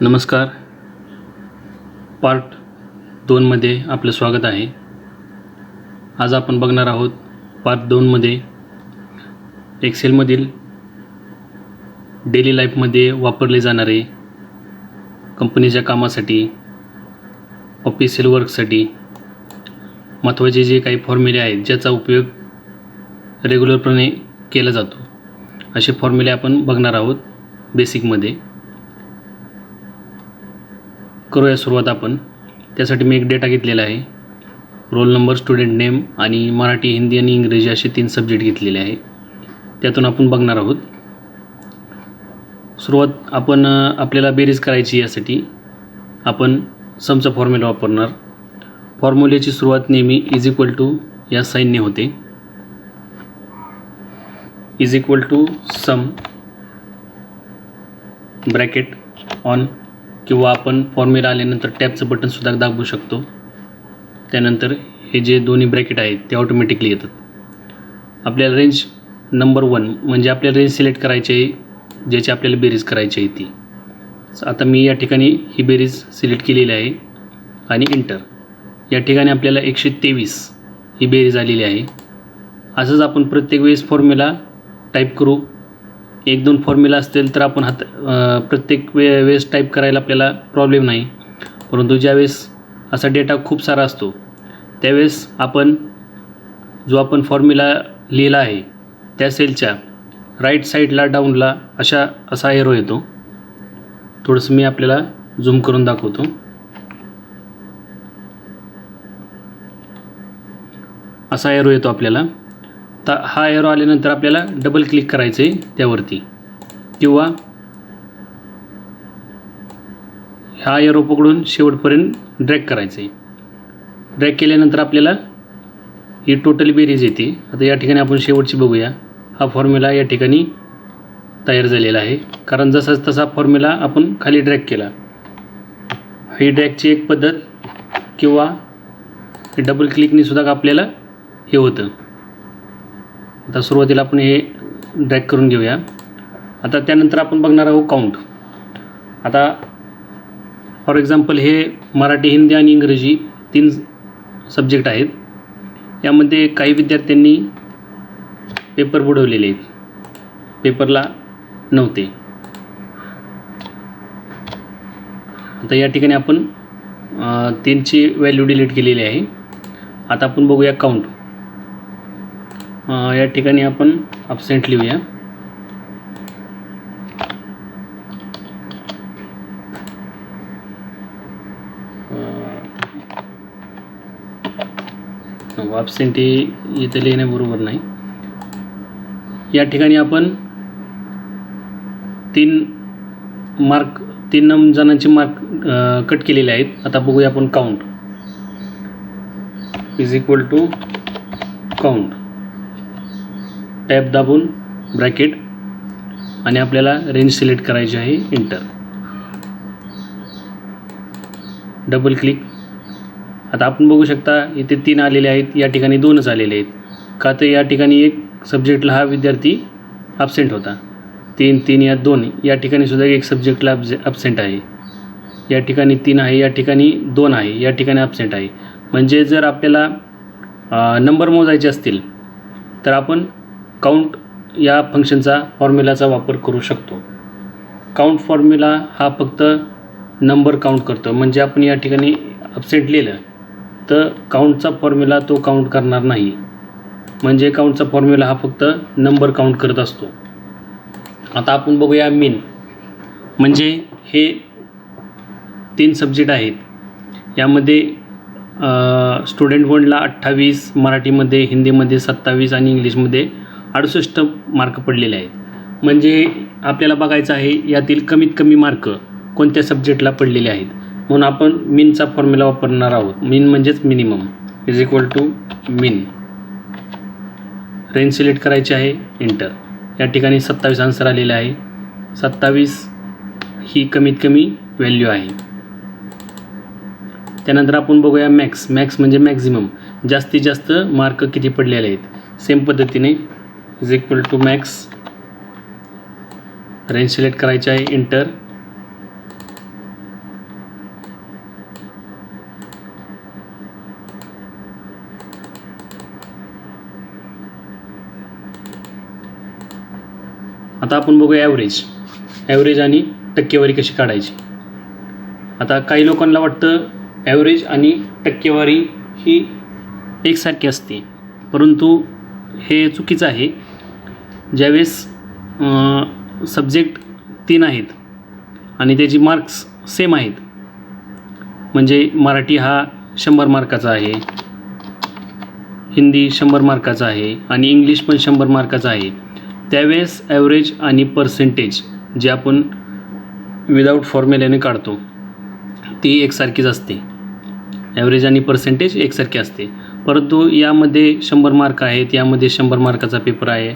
नमस्कार. पार्ट 2मध्ये आपलं स्वागत आहे. आज आपण बघणार आहोत पार्ट 2मध्ये एक्सेलमधील डेली लाईफमध्ये वापरले जाणारे कंपनीच्या कामासाठी, ऑफिशियल वर्कसाठी महत्त्वाचे जे काही फॉर्म्युले आहेत ज्याचा उपयोग रेग्युलरपणे केला जातो, असे फॉर्म्युले आपण बघणार आहोत बेसिकमध्ये. करूया सुरुवात आपण. त्यासाठी मी एक डेटा घेतलेला आहे. रोल नंबर, स्टुडंट नेम आणि मराठी, हिंदी आणि इंग्रजी असे 3 सब्जेक्ट घेतलेले आहे. त्यातून आपण बघणार आहोत. सुरुवात आपण आपल्याला बेरीज करायची. यासाठी आपण समचा फॉर्म्युला वापरणार. फॉर्म्युल्याची सुरुवात नेहमी इज इक्वल टू या साईनने होते. Is equal to sum bracket on, किंवा आपण फॉर्म्युला आल्यानंतर टॅबचं बटनसुद्धा दाबू शकतो. त्यानंतर हे जे दोन्ही ब्रॅकेट आहेत ते ऑटोमॅटिकली येतात. आपल्याला रेंज नंबर 1 म्हणजे आपल्याला रेंज सिलेक्ट करायची आहे, ज्याची आपल्याला बेरीज करायची आहे ती. आता मी या ठिकाणी ही बेरीज सिलेक्ट केलेली आहे आणि इंटर. या ठिकाणी आपल्याला 123 ही बेरीज आलेली आहे. असंच आपण प्रत्येक वेळेस फॉर्म्युला टाईप करू. 1-2 फॉर्म्युला असतील तर आपण प्रत्येक वेळेस टाईप करायला आपल्याला प्रॉब्लेम नाही. परंतु ज्यावेळेस असा डेटा खूप सारा असतो त्यावेळेस आपण फॉर्म्युला लिहिला आहे त्या सेलच्या राईट साईडला डाऊनला असा एरो येतो. थोडंसं मी आपल्याला झूम करून दाखवतो. असा एरो येतो आपल्याला. तर हा एरो आल्यानंतर आपल्याला डबल क्लिक करायचं आहे त्यावरती, किंवा हा एरो पकडून शेवटपर्यंत ड्रॅग करायचं आहे. ड्रॅग केल्यानंतर आपल्याला ही टोटल बेरीज येते. आता या ठिकाणी आपण शेवटची बघूया. हा फॉर्म्युला या ठिकाणी तयार झालेला आहे, कारण जसाच तसा फॉर्म्युला आपण खाली ड्रॅग केला. ही ड्रॅगची एक पद्धत, किंवा डबल क्लिकने सुद्धा आपल्याला हे होतं. आता सुरुवातीला आपण हे ड्रॅग करून घेऊया. आता त्यानंतर आपण बघणार आहोत काउंट. आता फॉर एक्झाम्पल हे मराठी, हिंदी आणि इंग्रजी 3 सब्जेक्ट आहेत. यामध्ये काही विद्यार्थ्यांनी पेपर बुडवलेले आहेत, पेपरला नव्हते. आता या ठिकाणी आपण 3ची व्हॅल्यू डिलीट केलेली आहे. आता आपण बघूया काउंट. या ठिकाणी आपण ॲब्सेंट लिहूया. ॲब्सेंट हे इथे लिहिण्याबरोबर नाही. या ठिकाणी आपण 3 जणांचे मार्क कट केलेले आहेत. आता बघूया आपण count. Is equal to count, tab दाबून ब्रॅकेट, आणि आपल्याला रेंज सिलेक्ट करायची आहे, इंटर. Double click. आता आपण बघू शकता इथे 3 आलेले आहेत, या ठिकाणी 2च आलेले आहेत. का तर या ठिकाणी एक सब्जेक्टला हा विद्यार्थी ॲब्सेंट होता. 3 या 2 या ठिकाणी सुद्धा एक सब्जेक्टला ॲब्सेंट आहे. या ठिकाणी 3 आहे, या ठिकाणी 2 आहे, या ठिकाणी ॲब्सेंट आहे. म्हणजे जर आपल्याला नंबर मोजायचे असतील तर आपण काउंट या फंक्शनचा फॉर्म्युलाचा वापर करू शकतो. काउंट फॉर्म्युला हा फक्त नंबर काउंट करतो. म्हणजे आपण या ठिकाणी ॲब्सेंट लिहिलं तर काउंटचा फॉर्म्युला तो काउंट करणार नाही. म्हणजे काउंटचा फॉर्म्युला हा फक्त नंबर काउंट करत असतो. आता आपण बघूया मीन. म्हणजे हे 3 सब्जेक्ट आहेत. यामध्ये स्टुडंट 1ला 28, मराठीमध्ये, हिंदीमध्ये 27 आणि इंग्लिशमध्ये 68 मार्क पडलेले आहेत. म्हणजे आपल्याला बघायचं आहे यातील कमीत कमी मार्क कोणत्या सब्जेक्टला पडलेले आहेत. म्हणून आपण मीनचा फॉर्म्युला वापरणार आहोत. मीन म्हणजेच minimum. Is equal to min. Range select करायची आहे, इंटर. या ठिकाणी 27 आन्सर आलेला आहे. 27 ही कमीत कमी व्हॅल्यू आहे. त्यानंतर आपण बघूया मॅक्स. मॅक्स म्हणजे मॅक्झिमम, जास्तीत जास्त मार्क किती पडलेले आहेत. सेम पद्धतीने is equal to max. Range select करायची आहे, इंटर. आता आपण बघूया ॲव्हरेज आणि टक्केवारी कशी काढायची. आता काही लोकांना वाटतं ॲव्हरेज आणि टक्केवारी ही एकसारखी असते, परंतु हे चुकीचं आहे. ज्यावेळेस सब्जेक्ट 3 आहेत आणि त्याची मार्क्स सेम आहेत, म्हणजे मराठी हा 100 मार्काचा आहे, हिंदी 100 मार्काचा आहे आणि इंग्लिश पण 100 मार्काचा आहे, त्यावेळेस ॲव्हरेज आणि पर्सेंटेज जे आपण विदाऊट फॉर्म्युल्याने काढतो ती एकसारखीच असते. ॲव्हरेज आणि पर्सेंटेज एकसारखी असते. परंतु यामध्ये 100 मार्क आहेत, यामध्ये 100 मार्काचा पेपर आहे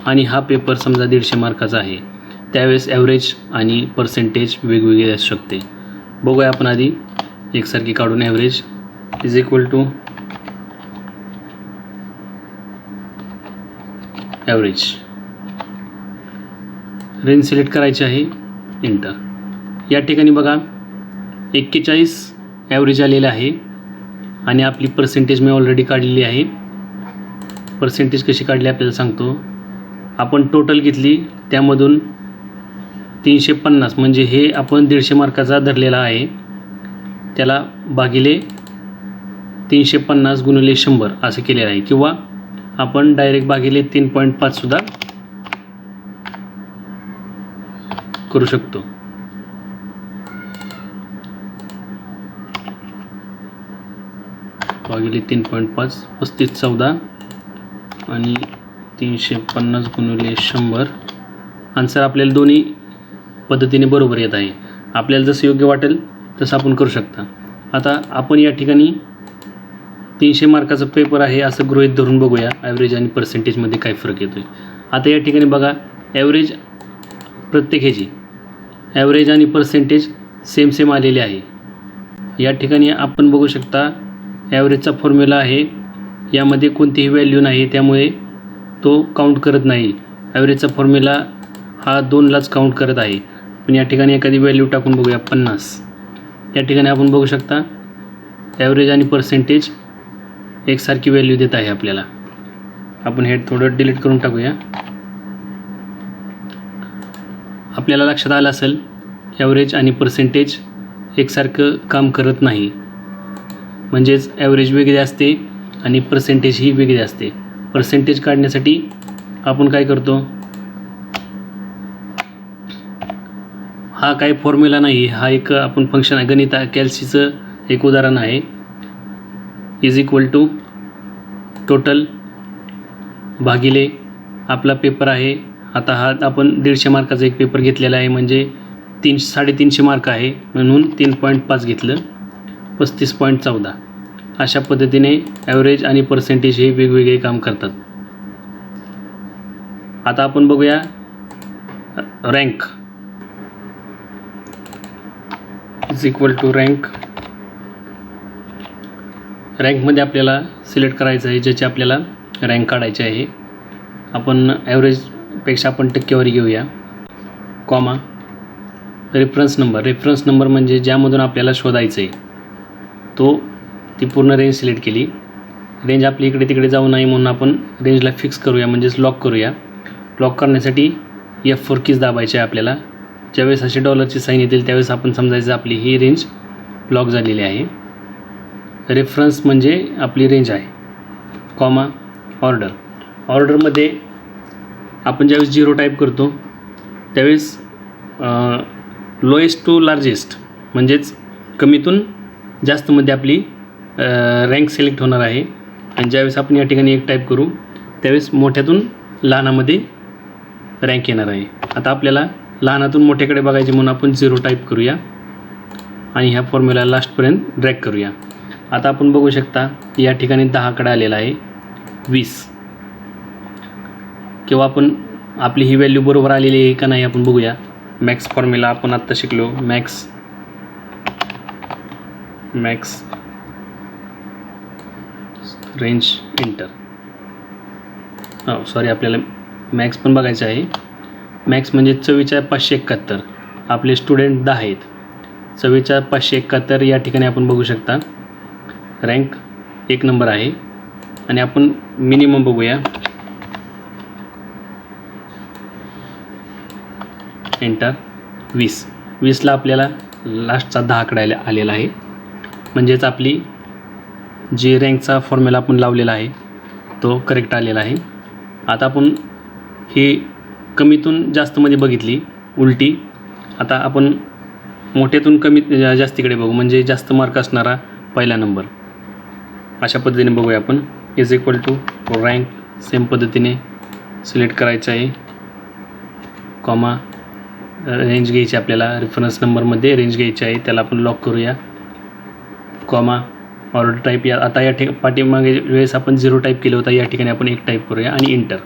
आणि हा पेपर समजा 150 मार्काचा आहे, त्यावेळेस ॲव्हरेज आणि पर्सेंटेज वेगवेगळी असू शकते. बघूया आपण आधी एकसारखी काढून. Average is equal to average. Range select करायची आहे, एंटर. या ठिकाणी बघा 41 ॲव्हरेज आलेलं आहे आणि आपली पर्सेंटेज मी ऑलरेडी काढलेली आहे. पर्सेंटेज कशी काढली आपल्याला सांगतो. आपण टोटल घेतली, त्यामधून 350 म्हणजे हे आपण 150 मार्काचा धरलेला आहे, त्याला भागिले 350 गुणिले 100 असं केलेलं आहे, किंवा आपण डायरेक्ट भागिले 3.5 सुद्धा करू शकतो. भागिले 3.5 35 14 आणि 350 गुणिले 100. आन्सर आपल्याला दोन्ही पद्धतीने बरोबर येत आहे. आपल्याला जसं योग्य वाटेल तसं आपण करू शकता. आता आपण या ठिकाणी 300 मार्काचा पेपर आहे असं गृहीत धरून बघूया ॲव्हरेज आणि पर्सेंटेजमध्ये काय फरक येतो आहे. आता या ठिकाणी बघा ॲव्हरेज प्रत्येक ह्याची ॲव्हरेज आणि पर्सेंटेज सेम आलेले आहे. या ठिकाणी आपण बघू शकता ॲव्हरेजचा फॉर्म्युला आहे, यामध्ये कोणतीही व्हॅल्यू नाही, त्यामुळे तो काउंट करत नाही. ॲव्हरेजचा फॉर्म्युला हा 2लाच काउंट करत आहे. पण या ठिकाणी एखादी व्हॅल्यू टाकून बघूया 50. या ठिकाणी आपण बघू शकता ॲव्हरेज आणि पर्सेंटेज एकसारखी व्हॅल्यू देत आहे आपल्याला. आपण हे थोडं डिलीट करून टाकूया. आपल्याला लक्षात आलं असेल ॲव्हरेज आणि पर्सेंटेज एकसारखं काम करत नाही, म्हणजेच ॲव्हरेज वेगळी असते आणि पर्सेंटेज ही वेगळी असते. पर्सेंटेज काढण्यासाठी आपण काय करतो, हा काही फॉर्म्युला नाही, हा एक आपण फंक्शन आहे, गणित कॅल्सीचं एक उदाहरण आहे. इज इक्वल टू टोटल भागिले आपला पेपर आहे. आता हा आपण 150 मार्काचा एक पेपर घेतलेला आहे, म्हणजे 350 मार्क आहे, म्हणून 3.5 घेतलं, 35.14. अशा पद्धतीने ॲव्हरेज आणि पर्सेंटेज हे वेगवेगळे काम करतात. आता आपण बघूया rank. Is equal to rank. रँकमध्ये आपल्याला सिलेक्ट करायचं आहे ज्याची आपल्याला रँक काढायची आहे. आपण ॲव्हरेजपेक्षा आपण टक्केवारी घेऊया, कॉमा रेफरन्स नंबर म्हणजे ज्यामधून आपल्याला शोधायचं आहे तो, ती पूर्ण रेंज सिलेक्ट केली. रेंज आपली इकडे तिकडे जाऊ नये म्हणून आपण रेंजला फिक्स करूया, म्हणजेच लॉक करूया. लॉक करण्यासाठी F4 कीज दाबायची आहे आपल्याला. ज्यावेळेस अशी डॉलरची साईन येतील त्यावेळेस आपण समजायचं आपली ही रेंज लॉक झालेली आहे. रेफरन्स म्हणजे आपली रेंज आहे, कॉमा ऑर्डरमध्ये आपण ज्यावेळेस 0 टाईप करतो त्यावेळेस लोएस्ट टू लार्जेस्ट म्हणजेच कमीतून जास्तमध्ये आपली रँक सिलेक्ट होणार आहे. आणि ज्यावेळेस आपण या ठिकाणी 1 टाईप करू त्यावेळेस मोठ्यातून लहानामध्ये रँक येणार आहे. आता आपल्याला लहानातून मोठ्याकडे बघायचे म्हणून आपण 0 टाईप करूया आणि ह्या फॉर्म्युला लास्टपर्यंत ड्रॅग करूया. आता आपण बघू शकता या ठिकाणी 10 कडे आलेला आहे 20, किंवा आपण आपली ही व्हॅल्यू बरोबर आलेली आहे का नाही आपण बघूया. मॅक्स फॉर्म्युला आपण आत्ता शिकलो, मॅक्स रेंज एंटर. सॉरी, आपल्याला मॅक्स पण बघायचं आहे. मॅक्स म्हणजे 44,571. आपले स्टुडंट 10 आहेत, 44,571 या ठिकाणी आपण बघू शकता. रँक 1 नंबर आहे. आणि आपण मिनिमम बघूया. एंटर. 20ला आपल्याला लास्टचा 10 आकडा आलेला आहे. म्हणजेच आपली जी रँकचा फॉर्म्युला आपण लावलेला आहे तो करेक्ट आलेला आहे. आता आपण ही कमीतून जास्तमध्ये बघितली उलटी. आता आपण मोठ्यातून कमी जास्तीकडे बघू, म्हणजे जास्त मार्क असणारा पहिला नंबर. अशा पद्धतीने बघूया आपण. Is equal to rank same पद्धतीने सिलेक्ट करायचं आहे. कॉमा रेंज घ्यायची आपल्याला, रेफरन्स नंबरमध्ये रेंज घ्यायची आहे, त्याला आपण लॉक करूया. कॉमा ऑर्डर टाईप या आता या पाठीमागे वेळेस आपण 0 टाईप केलं होतं, या ठिकाणी आपण 1 टाईप करूया आणि इंटर.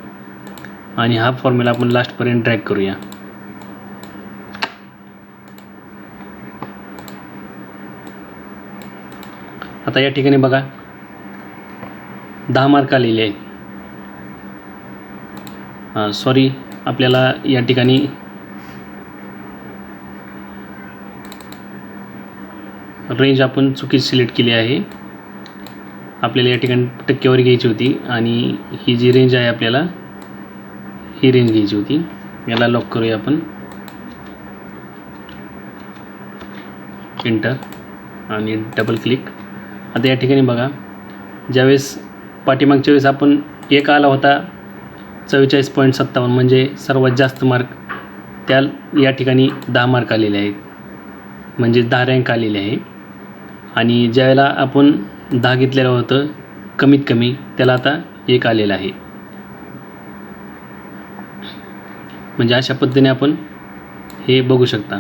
आणि हा फॉर्म्युला आपण लास्टपर्यंत ड्रॅग करूया. आता या ठिकाणी बघा 10 मार्क आलेले आहेत. सॉरी, आपल्याला या ठिकाणी रेंज आपण चुकीची सिलेक्ट केली आहे. आपल्याला या ठिकाणी टक्केवारी घ्यायची होती आणि ही जी रेंज आहे आपल्याला ही रेंज घ्यायची होती. याला लॉक करूया आपण. इंटर आणि डबल क्लिक. आता या ठिकाणी बघा, ज्यावेळेस पाठीमागच्या वेळेस आपण 1 आला होता 44.57, म्हणजे सर्वात जास्त मार्क, या ठिकाणी 10 मार्क आलेले आहेत, म्हणजे 10 रँक आलेले आहे. आणि ज्यावेळेला आपण 10 घेतलेलं होतं कमीत कमी, त्याला आता 1 आलेलं आहे. म्हणजे अशा पद्धतीने आपण हे बघू शकता.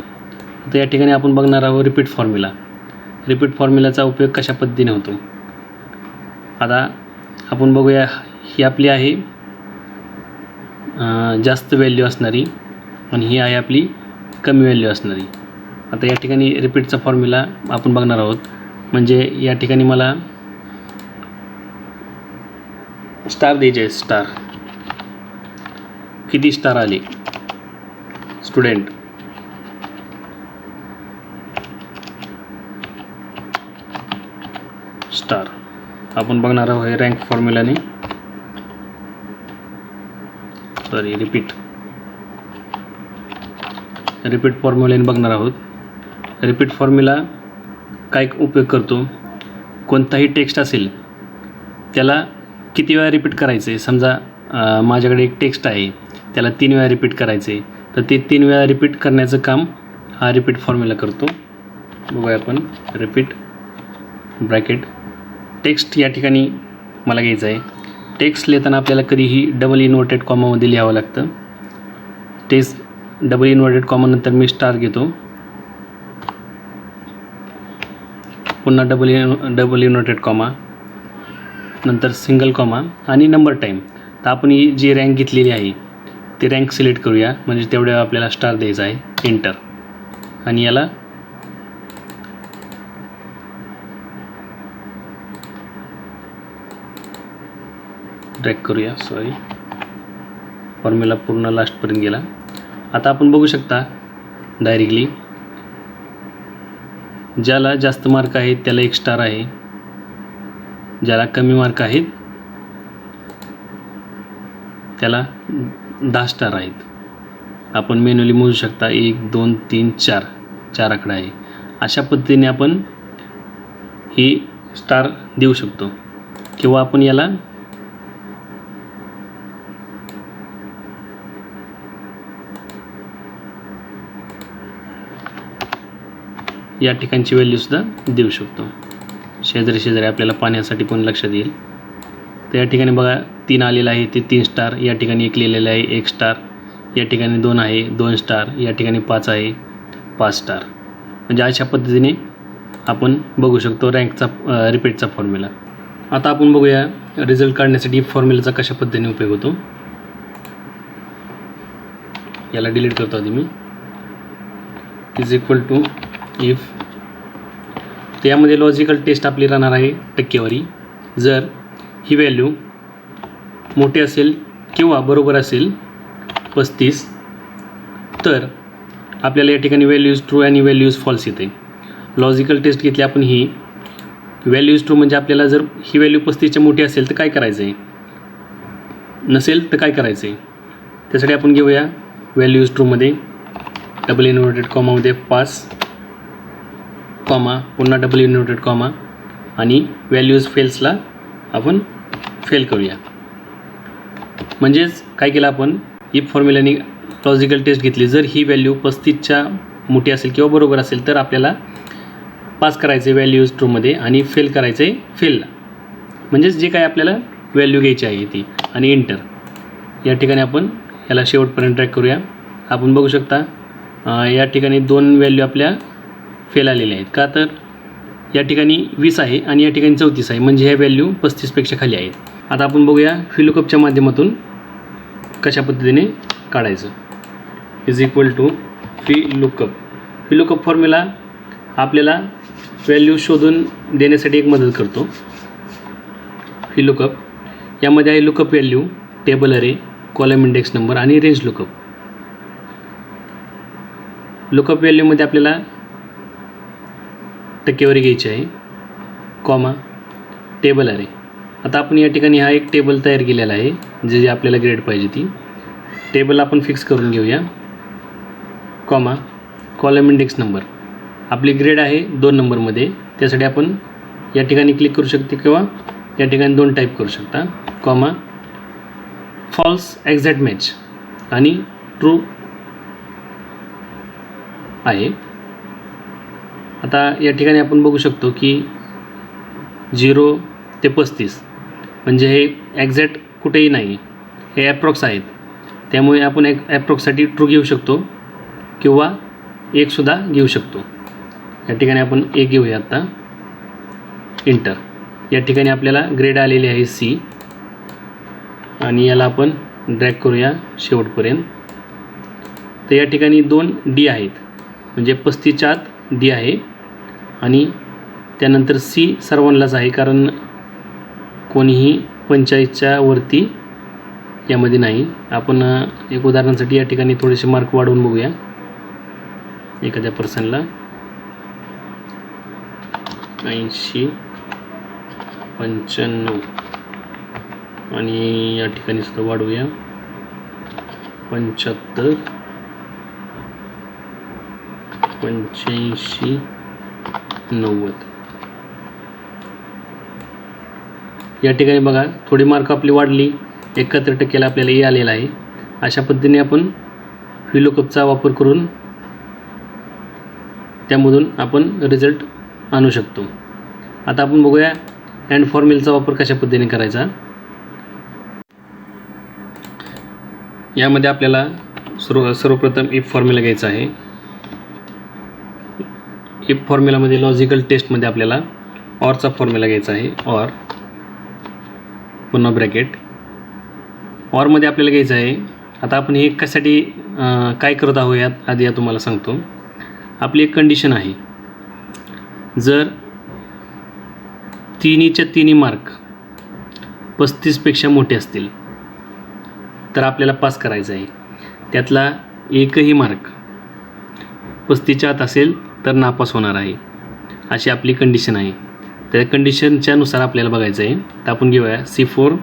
तर या ठिकाणी आपण बघणार आहोत रिपीट फॉर्म्युला. रिपीट फॉर्म्युलाचा उपयोग कशा पद्धतीने होतो. आता आपण बघूया. ही आपली आहे जास्त व्हॅल्यू असणारी आणि ही आहे आपली कमी व्हॅल्यू असणारी. आता या ठिकाणी रिपीटचा फॉर्म्युला आपण बघणार आहोत. म्हणजे या ठिकाणी मला स्टार द्यायचे आहे. स्टार किती स्टार आले स्टुडंट. स्टार आपण बघणार आहोत हे रँक फॉर्म्युलाने. सॉरी, रिपीट फॉर्म्युलाने बघणार आहोत. रिपीट फॉर्म्युला काय उपयोग करतो. कोणताही टेक्स्ट असेल त्याला किती वेळा रिपीट करायचे. समजा माझ्याकडे एक टेक्स्ट आहे, त्याला 3 वेळा रिपीट करायचे, तर ते 3 वेळा रिपीट करण्याचं काम हा रिपीट फॉर्म्युला करतो. बघूया आपण. रिपीट ब्रॅकेट टेक्स्ट या ठिकाणी मला घ्यायचं आहे. टेक्स्ट लिहिताना आपल्याला कधीही डबल इन्व्हर्टेड कॉमामध्ये लिहावं लागतं. डबल इन्व्हर्टेड कॉमा नंतर मी स्टार घेतो, पुन्हा डबल इन्व्हर्टेड कॉमा, नंतर सिंगल कॉमा आणि नंबर टाईम. तर आपण ही जी रँक घेतलेली आहे ती रँक सिलेक्ट करूया, म्हणजे तेवढ्या आपल्याला स्टार द्यायचा आहे. एंटर. आणि याला ड्रॅग करूया. सॉरी, फॉर्म्युला पूर्ण लास्टपर्यंत गेला. आता आपण बघू शकता डायरेक्टली ज्याला जास्त मार्क आहेत त्याला 1 स्टार आहे, ज्याला कमी मार्क आहेत त्याला 10 स्टार आहेत. आपण मॅन्युअली मोजू शकता. 1 2 3 4 आकडा आहे. अशा पद्धतीने आपण ही स्टार देऊ शकतो. किंवा आपण याला या ठिकाणची व्हॅल्यूसुद्धा देऊ शकतो. शेजारी आपल्याला पाहण्यासाठी पण लक्षात येईल. तर या ठिकाणी बघा 3 आलेलं आहे, ते 3 स्टार. या ठिकाणी 1 लिहिलेलं आहे, 1 स्टार. या ठिकाणी 2 आहे, 2 स्टार. या ठिकाणी 5 आहे, 5 स्टार. म्हणजे अशा पद्धतीने आपण बघू शकतो रँकचा रिपीटचा फॉर्म्युला. आता आपण बघूया रिझल्ट काढण्यासाठी फॉर्म्युलाचा कशा पद्धतीने उपयोग होतो. याला डिलीट करतो आधी मी. Is equal to if. तर यामध्ये लॉजिकल टेस्ट आपली राहणार आहे टक्केवारी. जर ही व्हॅल्यू मोठी असेल किंवा बरोबर असेल 35, तर आपल्याला या ठिकाणी व्हॅल्यूज ट्रू आणि व्हॅल्यूज फॉल्स येते. लॉजिकल टेस्ट घेतली आपण. ही व्हॅल्यूज ट्रू म्हणजे आपल्याला जर ही व्हॅल्यू 35च्या मोठी असेल तर काय करायचं आहे, नसेल तर काय करायचं आहे. त्यासाठी आपण घेऊया व्हॅल्यूज ट्रूमध्ये डबल इन्व्हर्टेड कॉमामध्ये पास, कॉमा, पुन्हा डबल इन्व्हर्टेड कॉमा आणि व्हॅल्यूज फेल्सला आपण फेल करूया. म्हणजेच काय केलं आपण, इफ फॉर्म्युलाने लॉजिकल टेस्ट घेतली. जर ही व्हॅल्यू 35च्या मोठी असेल किंवा बरोबर असेल तर आपल्याला पास करायचं आहे व्हॅल्यूज ट्रूमध्ये आणि फेल करायचं आहे फेलला. म्हणजेच जे काय आपल्याला व्हॅल्यू घ्यायची आहे ती, आणि इंटर. या ठिकाणी आपण याला शेवटपर्यंत ट्रॅक करूया. आपण बघू शकता या ठिकाणी 2 व्हॅल्यू आपल्या फेल आलेल्या आहेत. का तर या ठिकाणी 20 आहे आणि या ठिकाणी 34 आहे, म्हणजे ह्या व्हॅल्यू 35पेक्षा खाली आहेत. आता आपण बघूया व्हीलुकअपच्या माध्यमातून कशा पद्धतीने काढायचं. Is equal to VLOOKUP. VLOOKUP formula आपल्याला व्हॅल्यू शोधून देण्यासाठी एक मदत करतो. व्हीलुकअप यामध्ये आहे lookup value, table array, column index number आणि रेंज लुकअप. लुकअप व्हॅल्यूमध्ये आपल्याला टक्केवारी घ्यायची आहे, कॉमा, टेबल अरे. आता आपण या ठिकाणी हा एक टेबल तयार केलेला आहे, जे आपल्याला ग्रेड पाहिजे ती टेबल आपण फिक्स करून घेऊया, कॉमा, कॉलम इंडेक्स नंबर. आपली ग्रेड आहे 2 नंबरमध्ये, त्यासाठी आपण या ठिकाणी क्लिक करू शकते किंवा या ठिकाणी 2 टाईप करू शकता, कॉमा, फॉल्स एक्झॅक्ट मॅच आणि ट्रू आहे. आता या ठिकाणी आपण बघू शकतो की 0 ते 35 म्हणजे हे एक्झॅक्ट कुठेही नाही, हे ॲप्रॉक्स आहेत. त्यामुळे आपण एक ॲप्रॉक्ससाठी ट्रू घेऊ शकतो किंवा 1सुद्धा घेऊ शकतो. या ठिकाणी आपण 1 घेऊया. आता इंटर. या ठिकाणी आपल्याला ग्रेड आलेली आहे C आणि याला आपण ड्रॅग करूया शेवटपर्यंत. तर या ठिकाणी 2 D आहेत, म्हणजे 35च्या आत D आहे आणि त्यानंतर C सर्वांनाच आहे, कारण कोणीही 45च्या वरती यामध्ये नाही. आपण एक उदाहरणासाठी या ठिकाणी थोडेसे मार्क वाढवून बघूया. एखाद्या पर्सनला 80, 95 आणि या ठिकाणी सुद्धा वाढवूया 75, 85, 90. या ठिकाणी बघा थोडी मार्क आपली वाढली, 71% आपल्याला ए आलेला आहे. अशा पद्धतीने आपण व्हीलुकअपचा वापर करून त्यामधून आपण रिझल्ट आणू शकतो. आता आपण बघूया अँड फॉर्म्युलाचा वापर कशा पद्धतीने करायचा. यामध्ये आपल्याला सर्वप्रथम इफ फॉर्म्युला घ्यायचा आहे. इफ फॉर्म्युलामध्ये लॉजिकल टेस्टमध्ये आपल्याला ऑरचा फॉर्म्युला घ्यायचा आहे. ऑर, पुन्हा ब्रॅकेट. ऑरमध्ये आपल्याला घ्यायचं आहे. आता आपण हे कशासाठी काय करत आहोत यात आधी तुम्हाला सांगतो. आपली एक कंडिशन आहे, जर तिन्हीच्या तिन्ही मार्क 35पेक्षा मोठे असतील तर आपल्याला पास करायचं आहे. त्यातला एकही मार्क 35च्या आत असेल तर नापास होणार आहे, अशी आपली कंडिशन आहे. त्या कंडिशनच्या नुसार आपल्याला बघायचं आहे. तर आपण घेऊया C4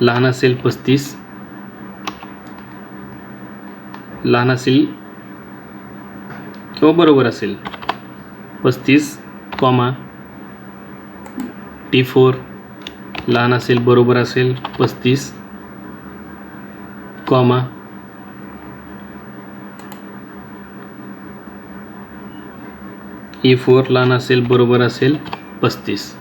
लहान असेल 35, लहान असेल किंवा बरोबर असेल 35, कॉमा, T4 लहान असेल बरोबर असेल 35, कॉमा, E4 लहान असेल बरोबर असेल 35.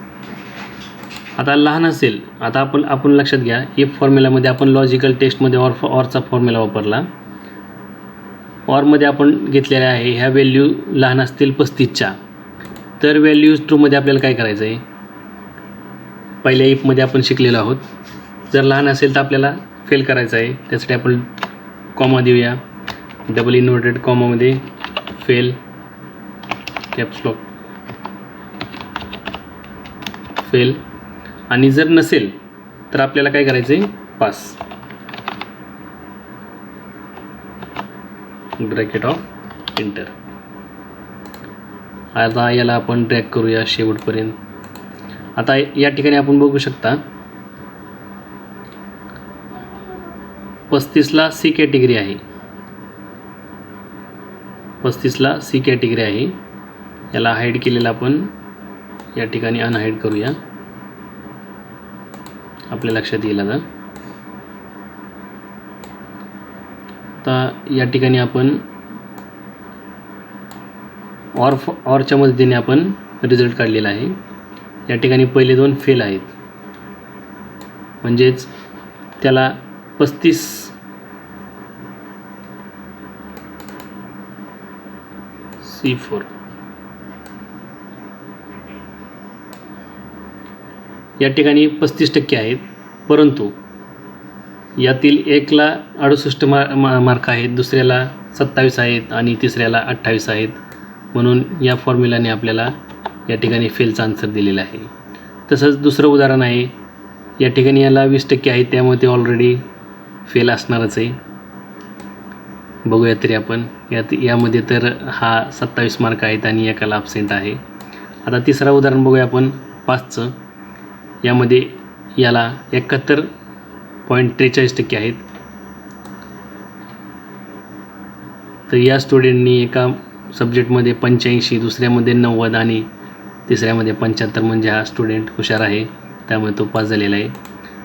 आता लहान असेल, आता आपण लक्षात घ्या, इफ फॉर्म्युलामध्ये आपण लॉजिकल टेस्टमध्ये ऑरचा फॉर्म्युला वापरला. ऑरमध्ये आपण घेतलेल्या आहे ह्या व्हॅल्यू लहान असतील 35च्या, तर व्हॅल्यूज ट्रूमध्ये आपल्याला काय करायचं आहे. पहिल्या इफमध्ये आपण शिकलेलो आहोत. जर लहान असेल तर आपल्याला फेल करायचं आहे. त्यासाठी आपण कॉमा देऊया, डबल इन्व्हर्टेड कॉमामध्ये फेल, कॅप्स लॉक, फेल. आणि जर नसेल तर आपल्याला काय करायचं आहे, पास, ब्रॅकेट ऑफ इंटर. आता याला आपण ड्रॅग करूया शेवटपर्यंत. आता या ठिकाणी आपण बघू शकता 35ला C कॅटेगरी आहे 35ला सी कॅटेगरी आहे. याला हाईड केलेला आपण या ठिकाणी अनहाईड करूया, आपल्या लक्षात येईल. आता या ठिकाणी आपण ऑरच्या मदतीने आपण रिझल्ट काढलेला आहे. या ठिकाणी पहिले 2 फेल आहेत, म्हणजेच त्याला 35 C4 या ठिकाणी 35% आहेत, परंतु यातील एकला 68 मार्क आहेत, दुसऱ्याला 27 आहेत आणि तिसऱ्याला 28 आहेत. म्हणून या फॉर्म्युलाने आपल्याला या ठिकाणी फेलचा आन्सर दिलेला आहे. तसंच दुसरं उदाहरण आहे, या ठिकाणी याला 20% आहेत, त्यामुळे ते ऑलरेडी फेल असणारच आहे. बघूया तरी आपण यामध्ये तर हा 27 मार्क आहेत आणि एकाला ॲब्सेंट आहे. आता तिसरं उदाहरण बघूया आपण 5चं. यामध्ये याला 71.43% आहेत. तर या स्टुडंटनी एका सब्जेक्टमध्ये 85, दुसऱ्यामध्ये 90 आणि तिसऱ्यामध्ये 75, म्हणजे हा स्टुडंट हुशार आहे, त्यामुळे तो पास झालेला आहे.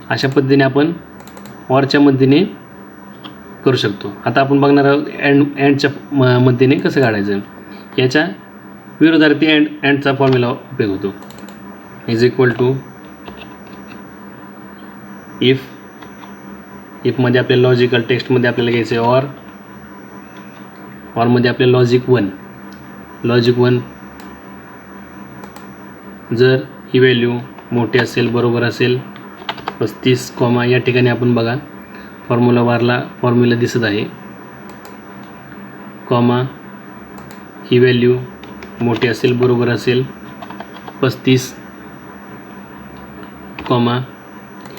अशा पद्धतीने आपण ऑरच्या मदतीने करू शकतो. आता आपण बघणार आहोत अँडच्या मदतीने कसं काढायचं. याच्या विरोधार्थी अँडचा फॉर्म्युला उपयोग होतो. इज इक्वल टू इफमध्ये आपल्या लॉजिकल टेक्स्टमध्ये आपल्याला घ्यायचं आहे ऑरमध्ये आपल्याला लॉजिक 1 जर ही व्हॅल्यू मोठी असेल, बरोबर असेल 35, या ठिकाणी आपण बघा फॉर्म्युला दिसत आहे, ही व्हॅल्यू मोठी असेल, बरोबर असेल 35,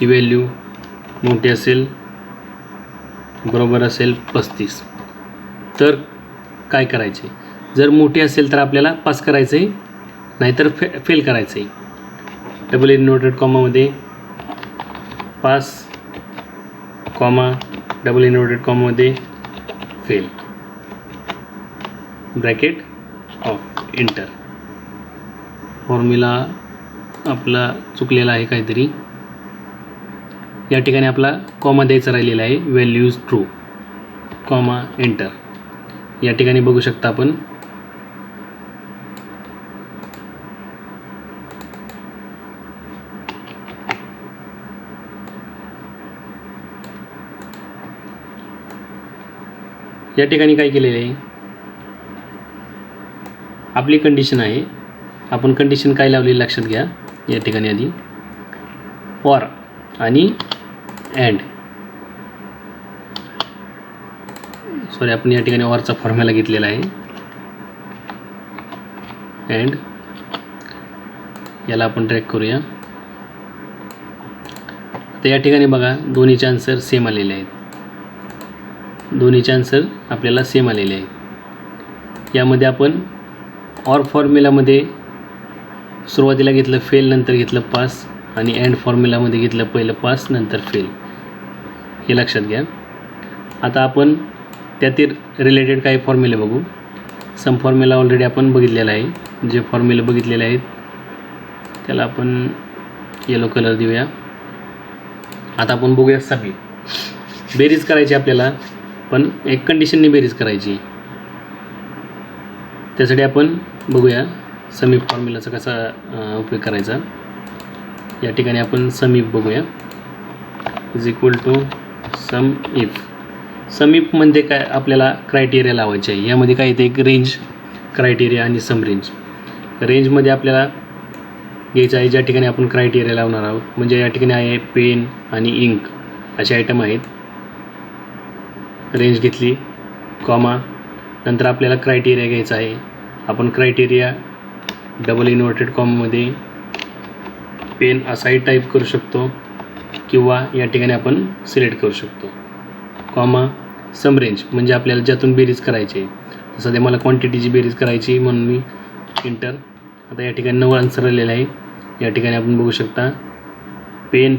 ही व्हॅल्यू मोठी असेल, बरोबर असेल 35. तर काय करायचे, जर मोठी असेल तर आपल्याला पास करायचं आहे, नाहीतर फेल करायचं आहे. डबल इनव्हर्टेड कॉमामध्ये पास, डबल इनव्हर्टेड कॉमामध्ये fail, bracket off enter. Formula आपला चुकलेला आहे काहीतरी. या ठिकाणी आपला कॉमा द्यायचा राहिलेला आहे, व्हॅल्यूज ट्रू, एंटर. या ठिकाणी बघू शकता आपण या ठिकाणी काय केलेलं आहे, आपली कंडिशन आहे. आपण कंडिशन काय लावली लक्षात घ्या. या ठिकाणी आधी ऑर आणि अँड, आपण या ठिकाणी ऑरचा फॉर्म्युला घेतलेला आहे. अँड याला आपण ट्रॅक करूया. तर या ठिकाणी बघा दोन्हीचे आन्सर सेम आलेले आहेत. आपल्याला सेम आलेले आहेत. यामध्ये आपण ऑर फॉर्म्युलामध्ये सुरुवातीला घेतलं फेल, नंतर घेतलं पास, आणि अँड फॉर्म्युलामध्ये घेतलं पहिलं पास नंतर फेल, हे लक्षात घ्या. आता आपण त्यातील रिलेटेड काही फॉर्म्युले बघू. सम फॉर्म्युला ऑलरेडी आपण बघितलेला आहे. जे फॉर्म्युले बघितलेले आहेत त्याला आपण येलो कलर देऊया. आता आपण बघूया समीप. बेरीज करायची आपल्याला, पण एक कंडिशनने बेरीज करायची. त्यासाठी आपण बघूया समीप फॉर्म्युलाचा कसा उपयोग करायचा. या ठिकाणी आपण समीप बघूया. Is equal to sum if. समीपमध्ये काय आपल्याला क्रायटेरिया लावायचे आहे. यामध्ये काय येते, एक रेंज क्रायटेरिया आणि सम रेंज. रेंजमध्ये आपल्याला घ्यायचं आहे ज्या ठिकाणी आपण क्रायटेरिया लावणार आहोत. म्हणजे या ठिकाणी आहे पेन आणि इंक असे आयटम आहेत. रेंज घेतली, नंतर आपल्याला क्रायटेरिया घ्यायचा आहे. आपण क्रायटेरिया डबल इनव्हर्टेड कॉमामध्ये पेन असाही टाईप करू शकतो, किंवा या ठिकाणी आपण सिलेक्ट करू शकतो. सम रेंज म्हणजे आपल्याला ज्यातून बेरीज करायची आहे. सध्या मला क्वांटिटीची बेरीज करायची म्हणून मी इंटर. आता या ठिकाणी 9 आन्सर आलेला आहे. या ठिकाणी आपण बघू शकता पेन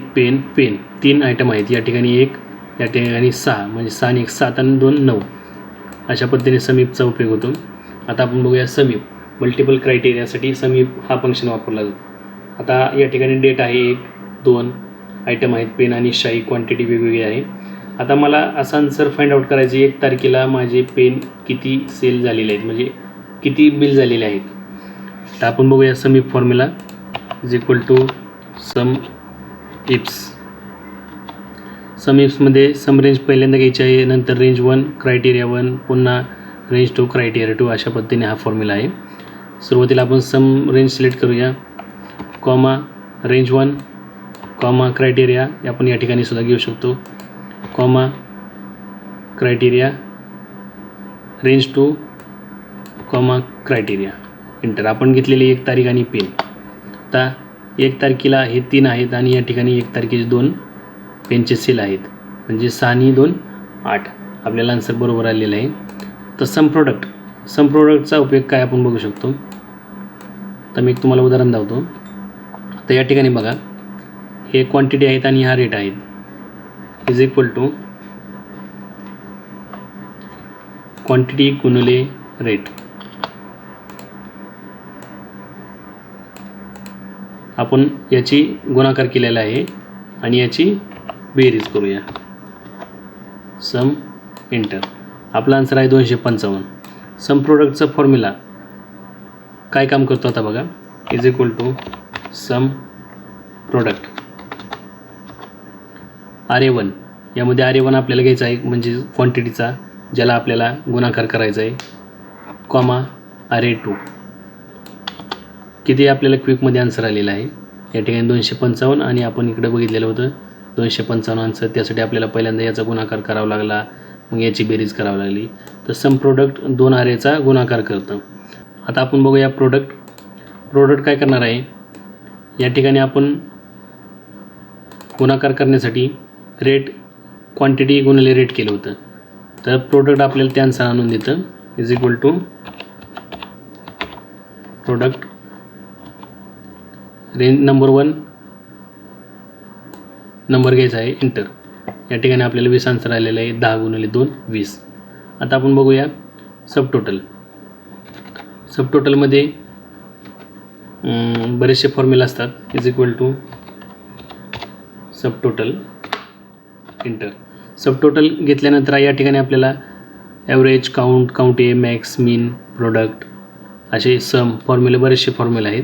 3 आयटम आहेत. या ठिकाणी 1, या ठिकाणी 6, म्हणजे 6 आणि 1 7 आणि 2 9. अशा पद्धतीने समीपचा उपयोग होतो. आता आपण बघूया समीप. मल्टिपल क्रायटेरियासाठी समीप हा फंक्शन वापरला जातो. आता या ठिकाणी डेट आहे 1, 2 आयटम आहेत, पेन आणि शाई क्वांटिटी वेगवेगळी आहे. आता मला असा आन्सर फाइंड आउट करायचं 1 तारखेला माझे पेन किती सेल झालेले आहेत, म्हणजे किती बिल झालेले आहेत. तर आपण बघूया SUMIF formula is equal to sum ifs. Sum इप्समध्ये सम रेंज पहिल्यांदा घ्यायची आहे, नंतर रेंज 1 क्रायटेरिया 1 पुन्हा रेंज 2 क्रायटेरिया 2 अशा पद्धतीने हा फॉर्म्युला आहे. सुरुवातीला आपण सम रेंज सिलेक्ट करूया, कॉमा रेंज 1 कॉमा क्रायटेरिया आपण या ठिकाणी सुद्धा घेऊ शकतो, comma criteria range 2 comma criteria inter. आपण घेतलेली 1 तारीख आणि पेन. आता 1 तारखेला हे 3 आहेत आणि या ठिकाणी 1 तारखेचे 2 पेनचे सेल आहेत, म्हणजे 6 आणि 2 8. आपल्याला आन्सर बरोबर आलेला आहे. तर सम प्रोडक्टचा उपयोग काय आपण बघू शकतो. तर मी तुम्हाला उदाहरण दाखवतो. तर या ठिकाणी बघा हे क्वांटिटी आहेत आणि हा रेट आहेत इज इक्वल टू क्वांटिटी गुणिले रेट. आपण याची गुणाकार केलेला आहे आणि याची बेरीज करूया, सम इंटर. आपला आन्सर आहे 255. सम प्रोडक्टचा फॉर्म्युला काय काम करतो आता बघा, is equal to sum product RA1. यामध्ये RA1 आपल्याला घ्यायचा आहे म्हणजे क्वांटिटीचा, ज्याला आपल्याला गुणाकार करायचा आहे, कॉमा RA2. किती आपल्याला क्विकमध्ये आन्सर आलेला आहे या ठिकाणी 255 आणि आपण इकडे बघितलेलं होतं 255 आन्सर. त्यासाठी आपल्याला पहिल्यांदा याचा गुणाकार करावा लागला, मग याची बेरीज करावी लागली. तर सम प्रोडक्ट 2 RAचा गुणाकार करतं. आता आपण बघूया प्रोडक्ट काय करणार आहे. या ठिकाणी आपण गुणाकार करण्यासाठी रेट क्वांटिटी गुणिले रेट केलं होतं, तर प्रोडक्ट आपल्याला त्या आन्सर आणून देतं is equal to product range number 1 number घ्यायचा आहे इंटर. या ठिकाणी आपल्याला 20 आन्सर आलेलं आहे, 10 गुणिले 2 20. आता आपण बघूया सबटोटलमध्ये बरेचसे फॉर्म्युला असतात is equal to subtotal enter. Subtotal घेतल्यानंतर या ठिकाणी आपल्याला average count A max min product असे सम फॉर्म्युले बरेचसे फॉर्म्युले आहेत.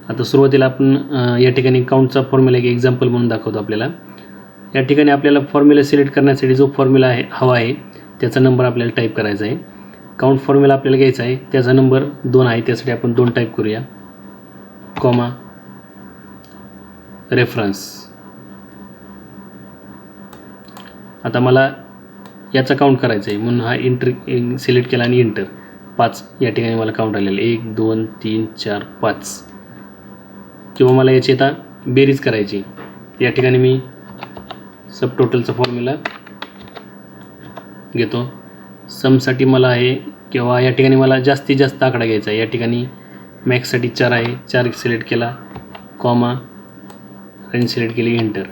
आता सुरुवातीला आपण या ठिकाणी काउंटचा फॉर्म्युला एक एक्झाम्पल म्हणून दाखवतो आपल्याला. या ठिकाणी आपल्याला फॉर्म्युला सिलेक्ट करण्यासाठी जो फॉर्म्युला आहे हवा आहे त्याचा नंबर आपल्याला टाईप करायचा आहे. काउंट फॉर्म्युला आपल्याला घ्यायचा आहे, त्याचा नंबर 2 आहे, त्यासाठी आपण 2 टाईप करूया, कॉमा रेफरन्स. आता मला याचा काउंट करायचा आहे म्हणून हा इंटर सिलेक्ट केला आणि इंटर. 5 या ठिकाणी मला काउंट आलेलं 1 2 3 4 5. किंवा मला याची आता बेरीज करायची, या ठिकाणी मी सबटोटलचा फॉर्म्युला घेतो. समसाठी मला आहे किंवा या ठिकाणी मला जास्तीत जास्त आकडा घ्यायचा आहे. या ठिकाणी मॅक्ससाठी 4 आहे, 4 सिलेक्ट केला, कॉमा रेंज सिलेक्ट केली, इंटर.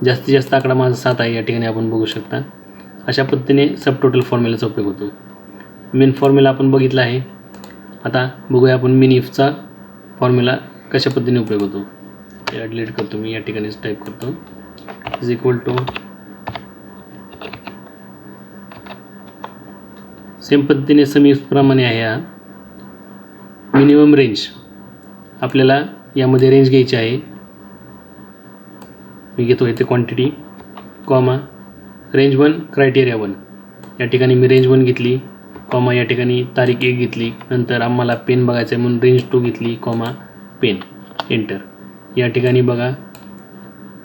जास्तीत जास्त आकडा माझा 7 आहे, या ठिकाणी आपण बघू शकता. अशा पद्धतीने सबटोटल फॉर्म्युलाचा उपयोग होतो. मेन फॉर्म्युला आपण बघितला आहे. आता बघूया आपण मिन इफचा फॉर्म्युला कशा पद्धतीने उपयोग होतो. या डिलीट करतो मी, या ठिकाणीच टाईप करतो इज इक्वल टू सेम पद्धतीने समीप्रमाणे आहे. हा मिनिमम रेंज आपल्याला यामध्ये रेंज घ्यायची आहे. मी घेतो इथे क्वांटिटी, कॉमा रेंज 1 क्रायटेरिया 1. या ठिकाणी मी रेंज 1 घेतली, कॉमा या ठिकाणी तारीख 1 घेतली. नंतर आम्हाला पेन बघायचं आहे म्हणून रेंज 2 घेतली, कॉमा पेन, इंटर. या ठिकाणी बघा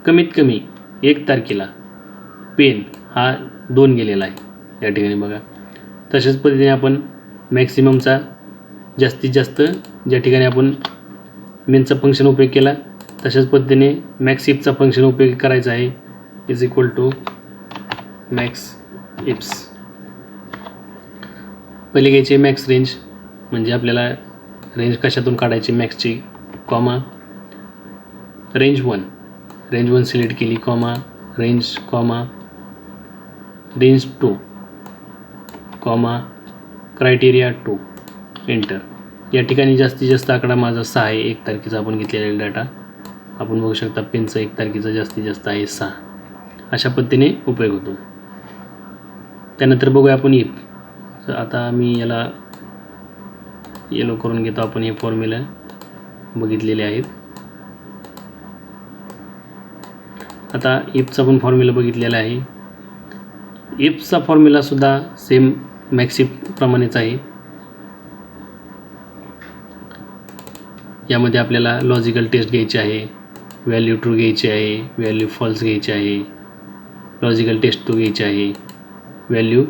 कमीत कमी 1 तारखेला पेन हा 2 गेलेला आहे. या ठिकाणी बघा तशाच पद्धतीने आपण मॅक्सिममचा जास्तीत जास्त ज्या ठिकाणी आपण मेनचा फंक्शन उपयोग केला तशाच पद्धतीने मॅक्स इफचा फंक्शन उपयोग करायचा आहे is equal to max ifs. पहिले घ्यायचे मॅक्स रेंज, म्हणजे आपल्याला रेंज कशातून काढायची मॅक्सची, कॉमा रेंज 1 सिलेक्ट केली, comma range 2 comma criteria 2 enter. या ठिकाणी जास्तीत जास्त आकडा माझा 6 आहे. 1 तारखेचा आपण घेतलेला डाटा आपण बघू शकता. पेनचा 1 तारखेचा जास्तीत जास्त आहे 6. अशा पद्धतीने उपयोग होतो. त्यानंतर बघूया आपण इफ. तर आता मी याला येलो करून घेतो. आपण हे फॉर्म्युला बघितलेले आहेत. आता इफचा पण फॉर्म्युला बघितलेला आहे. इफचा फॉर्म्युलासुद्धा सेम मॅक्स इफ प्रमाणेच आहे. यामध्ये आपल्याला लॉजिकल टेस्ट घ्यायची आहे, व्हॅल्यू ट्रू घ्यायची आहे, व्हॅल्यू फॉल्स घ्यायची आहे, लॉजिकल टेस्ट 2 घ्यायची आहे, व्हॅल्यू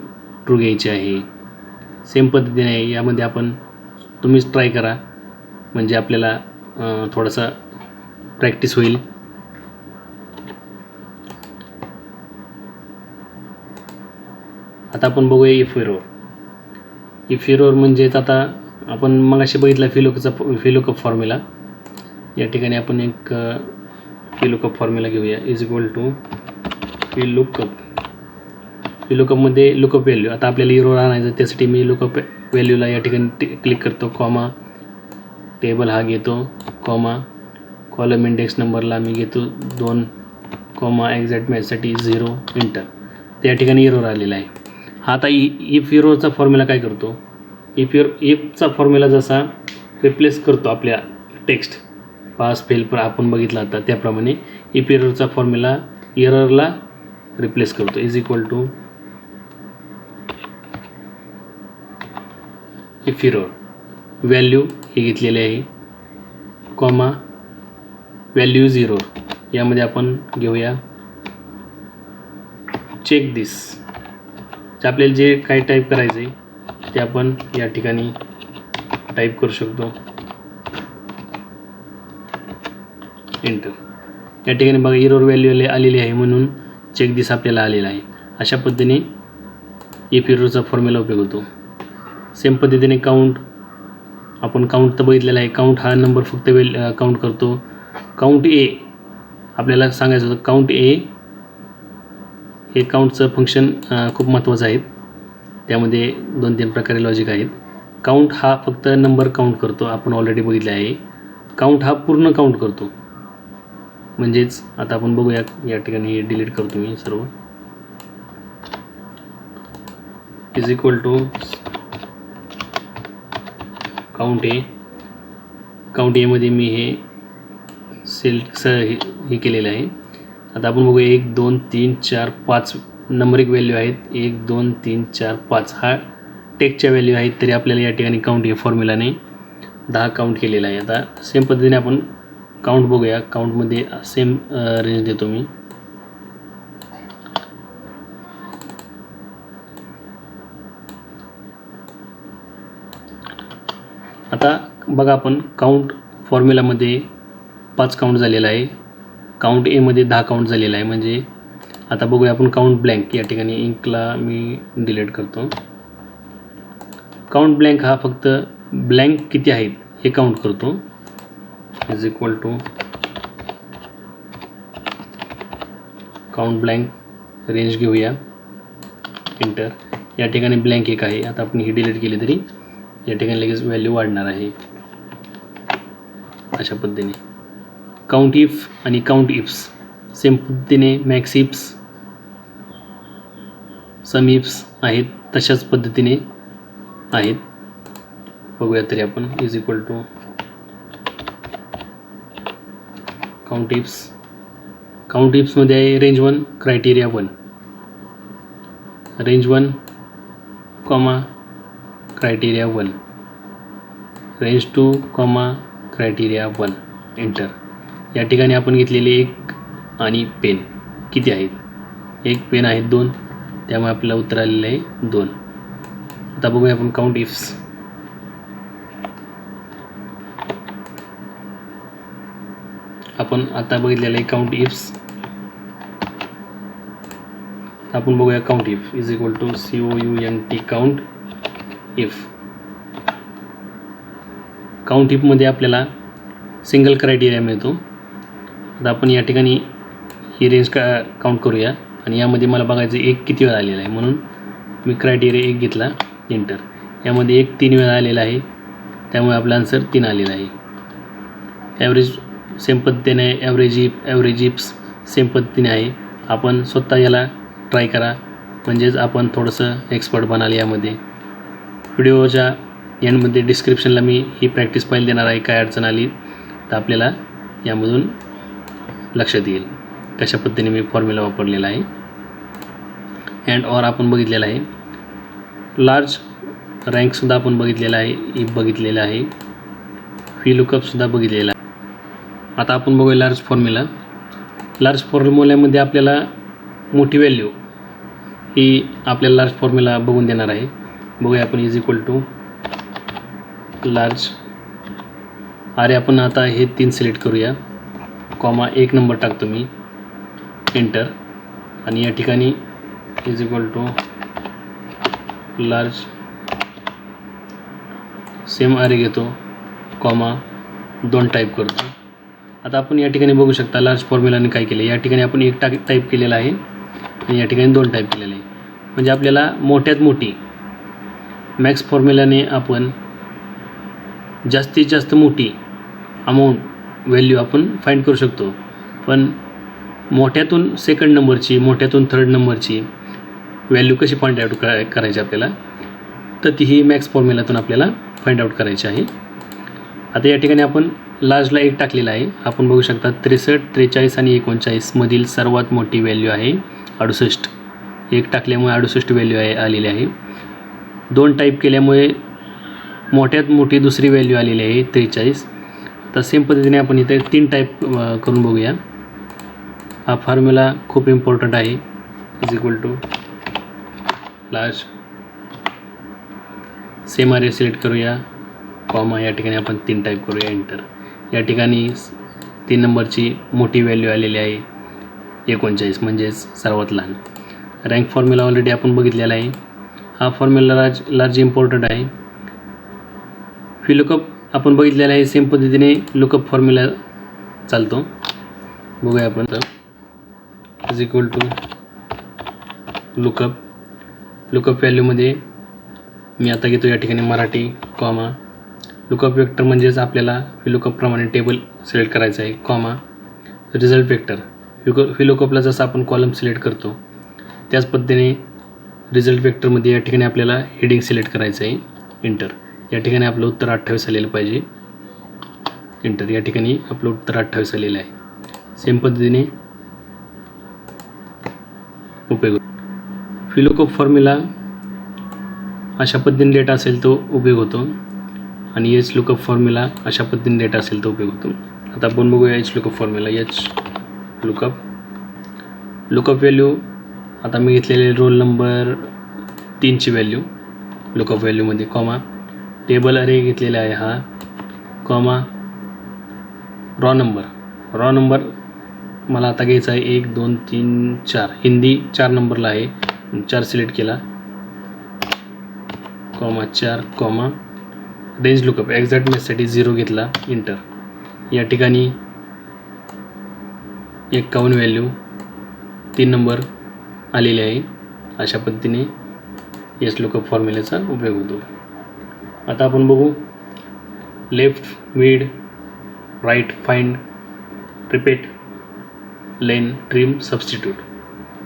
ट्रू घ्यायची आहे. सेम पद्धतीने आहे. यामध्ये आपण तुम्हीच ट्राय करा म्हणजे आपल्याला थोडासा प्रॅक्टिस होईल. आता आपण बघूया इफ एरर. इफ एरर म्हणजेच आता आपण मगाशी बघितला फिलुकअप फॉर्म्युला. या ठिकाणी आपण एक फिलुकअप फॉर्म्युला घेऊया. इज इक्वल टू फिलुकअपमध्ये लुकअप व्हॅल्यू. आता आपल्याला एरर आणायचं त्यासाठी मी लुकअप व्हॅल्यूला या ठिकाणी क्लिक करतो. कॉमा टेबल हा घेतो, कॉमा कॉलम इंडेक्स नंबरला मी घेतो 2, कॉमा एक्झॅक्ट मॅचसाठी 0 एंटर. त्या ठिकाणी एरर आलेला आहे. हा आता इफ एररचा फॉर्म्युला काय करतो. इफचा फॉर्म्युला जसा रिप्लेस करतो आपल्या टेक्स्ट पास फेल पर आपण बघितला होता त्याप्रमाणे इफ एररचा फॉर्म्युला एररला रिप्लेस करतो. Is equal to if error value हे घेतलेले आहे, कॉमा व्हॅल्यू 0. यामध्ये आपण घेऊया चेक दिस. आपल्याला जे काही टाईप करायचं आहे ते आपण या ठिकाणी टाईप करू शकतो. एंटर. या ठिकाणी बघा एरर व्हॅल्यू आलेली आहे म्हणून चेक दिस आपल्याला आलेला आहे. अशा पद्धतीने इफ एररचा फॉर्म्युला उपयोग होतो. सेम पद्धतीने काउंट. आपण काउंट तर बघितलेला आहे. काउंट हा नंबर फक्त काउंट करतो. काउंट ए आपल्याला सांगायचं होतं. काउंट ए हे काउंटचं फंक्शन खूप महत्त्वाचं आहे. त्यामध्ये 2-3 प्रकारे लॉजिक आहेत. काउंट हा फक्त नंबर काउंट करतो. आपण ऑलरेडी बघितले आहे. काउंट हा पूर्ण काउंट करतो. म्हणजेच आता आपण बघूया. या ठिकाणी हे डिलीट करतो मी सर्व. Is equal to count A. Count एमध्ये मी हे हे केलेलं आहे. आता आपण बघूया 1 2 3 4 5 नंबरिक व्हॅल्यू आहेत. 1 2 3 4 5 हा टेक्स्टच्या व्हॅल्यू आहेत. तरी आपल्याला या ठिकाणी काउंट या फॉर्म्युलाने 10 काउंट केलेला आहे. आता सेम पद्धतीने आपण काउंट बघूया. काउंटमध्ये सेम रेंज देतो मी. आता बघा आपण काउंट फॉर्म्युलामध्ये 5 काउंट झालेला आहे. काउंट एमध्ये 10 काउंट झालेला आहे. म्हणजे आता बघूया आपण काउंट ब्लँक. या ठिकाणी इंकला मी डिलीट करतो. काउंट ब्लँक हा फक्त ब्लँक किती आहेत हे काउंट करतो. Is equal to count blank range घेऊया. एंटर. या ठिकाणी ब्लँक 1 आहे. आता आपण ही डिलीट केली तरी या ठिकाणी लगेच व्हॅल्यू वाढणार आहे. अशा पद्धतीने काउंट इफ आणि काउंट इफ्स सेम पद्धतीने मॅक्स इफ्स सम इफ्स आहेत तशाच पद्धतीने आहेत. बघूया तरी आपण. Is equal to count ifs. Count इफ्समध्ये आहे range 1 criteria 1. Range 1 comma criteria 1. Range 2 comma criteria 1 enter. या ठिकाणी आपण घेतलेले 1 आणि पेन किती आहेत. 1 पेन आहेत 2. त्यामुळे आपल्याला उत्तर आलेलं आहे 2. आता बघूया आपण काउंट इफ्स. आपण आता बघितलेलं आहे काउंट इफ्स. आपण बघूया count if. Is equal to COUNT count if. Count इफमध्ये आपल्याला सिंगल क्रायटेरिया मिळतो. आता आपण या ठिकाणी ही रेंज काउंट करूया आणि यामध्ये मला बघायचं 1 किती वेळा आलेला आहे म्हणून मी क्रायटेरिया 1 घेतला. एंटर. यामध्ये 1 3 वेळा आलेला आहे, त्यामुळे आपला आन्सर 3 आलेला आहे. ॲव्हरेज सेम पद्धतीने ॲव्हरेज इप्स सेम पद्धतीने आहे. आपण स्वतः याला ट्राय करा, म्हणजेच आपण थोडंसं एक्सपर्ट बनाल यामध्ये. व्हिडिओच्या एंडमध्ये डिस्क्रिप्शनला मी ही प्रॅक्टिस फाईल देणार आहे. काय अडचण आली तर आपल्याला यामधून लक्षात येईल कशा पद्धतीने मी फॉर्म्युला वापरलेला आहे. अँड ऑर आपण बघितलेला आहे. लार्ज रँकसुद्धा आपण बघितलेला आहे, इफ बघितलेला आहे. VLOOKUPसुद्धा बघितलेला आहे. आता आपण बघूया लार्ज फॉर्म्युला. लार्ज फॉर्म्युल्यामध्ये आपल्याला मोठी व्हॅल्यू ही आपल्याला लार्ज फॉर्म्युला बघून देणार आहे. बघूया आपण इज इक्वल टू लार्ज अरे आपण आता हे 3 सिलेक्ट करूया, कॉमा 1 नंबर टाकतो मी, एंटर. आणि या ठिकाणी is equal to large same array घेतो, कॉमा 2 टाईप करतो. आता आपण या ठिकाणी बघू शकता लार्ज फॉर्म्युलाने काय केले. या ठिकाणी आपण 1 टाईप केलेला आहे आणि या ठिकाणी 2 टाईप केलेलं आहे. म्हणजे आपल्याला मोठ्यात मोठी मॅक्स फॉर्म्युलाने आपण जास्तीत जास्त मोठी अमाऊंट व्हॅल्यू आपण फाइंड करू शकतो. पण मोठ्यातून सेकंड नंबरची, मोठ्यातून थर्ड नंबरची व्हॅल्यू कशी फाइंड आउट करायची आपल्याला, तर ती ही मॅक्स फॉर्म्युलातून आपल्याला फाइंड आउट करायची आहे. आता या ठिकाणी आपण लार्जला 1 टाकलेला आहे. आपण बघू शकता 63, 43 आणि 39 मधील सर्वात मोठी व्हॅल्यू आहे 68. 1 टाकल्यामुळे 68 व्हॅल्यू आलेली आहे. 2 टाईप केल्यामुळे मोठ्यात मोठी दुसरी व्हॅल्यू आलेली आहे 43. तर सेम पद्धतीने आपण इथे 3 टाईप करून बघूया. हा फॉर्म्युला खूप इम्पॉर्टंट आहे. Is equal to large same array select करूया, कॉमा या ठिकाणी आपण 3 टाईप करूया, एंटर. या ठिकाणी 3 नंबरची मोठी व्हॅल्यू आलेली आहे 39, म्हणजेच सर्वात लहान. रँक फॉर्म्युला ऑलरेडी आपण बघितलेला आहे. हा फॉर्म्युला लार्ज इम्पॉर्टंट आहे. VLOOKUP आपण बघितलेला आहे. सेम पद्धतीने लुकअप फॉर्म्युला चालतो. बघूया आपण. तर इज इक्वल टू लुकअप व्हॅल्यूमध्ये मी आता घेतो या ठिकाणी मराठी, कॉमा लुकअप वेक्टर म्हणजेच आपल्याला VLOOKUP प्रमाणे टेबल सिलेक्ट करायचं आहे, कॉमा रिझल्ट वेक्टर. VLOOKUPला जसं आपण कॉलम सिलेक्ट करतो त्याच पद्धतीने रिझल्ट वेक्टरमध्ये या ठिकाणी आपल्याला हेडिंग सिलेक्ट करायचं आहे, एंटर. या ठिकाणी आपलं उत्तर 28 आलेलं पाहिजे, एंटर. या ठिकाणी आपलं उत्तर 28 आलेलं आहे. सेम पद्धतीने उपयोग. VLOOKUP फॉर्म्युला अशा पद्धतीने डेटा असेल तो उपयोग होतो आणि HLOOKUP फॉर्म्युला अशा पद्धतीने डेटा असेल तो उपयोग होतो. आता आपण बघूया HLOOKUP फॉर्म्युला. लुकअप व्हॅल्यू आता मी घेतलेले रोल नंबर 3ची व्हॅल्यू लुकअप व्हॅल्यूमध्ये, कॉमा टेबल अरे घेतलेला आहे हा, कॉमा रॉ नंबर मला आता घ्यायचा आहे 1 2 3 4. हिंदी 4 नंबरला आहे, 4 सिलेक्ट केला, comma 4, comma range lookup exact मॅचसाठी 0 घेतला, एंटर. या ठिकाणी 51 व्हॅल्यू 3 नंबर आलेले आहे. अशा पद्धतीने HLOOKUP फॉर्म्युल्याचा उपयोग होतो. आता आपण बघू left, mid, right, find, repeat, len, trim, substitute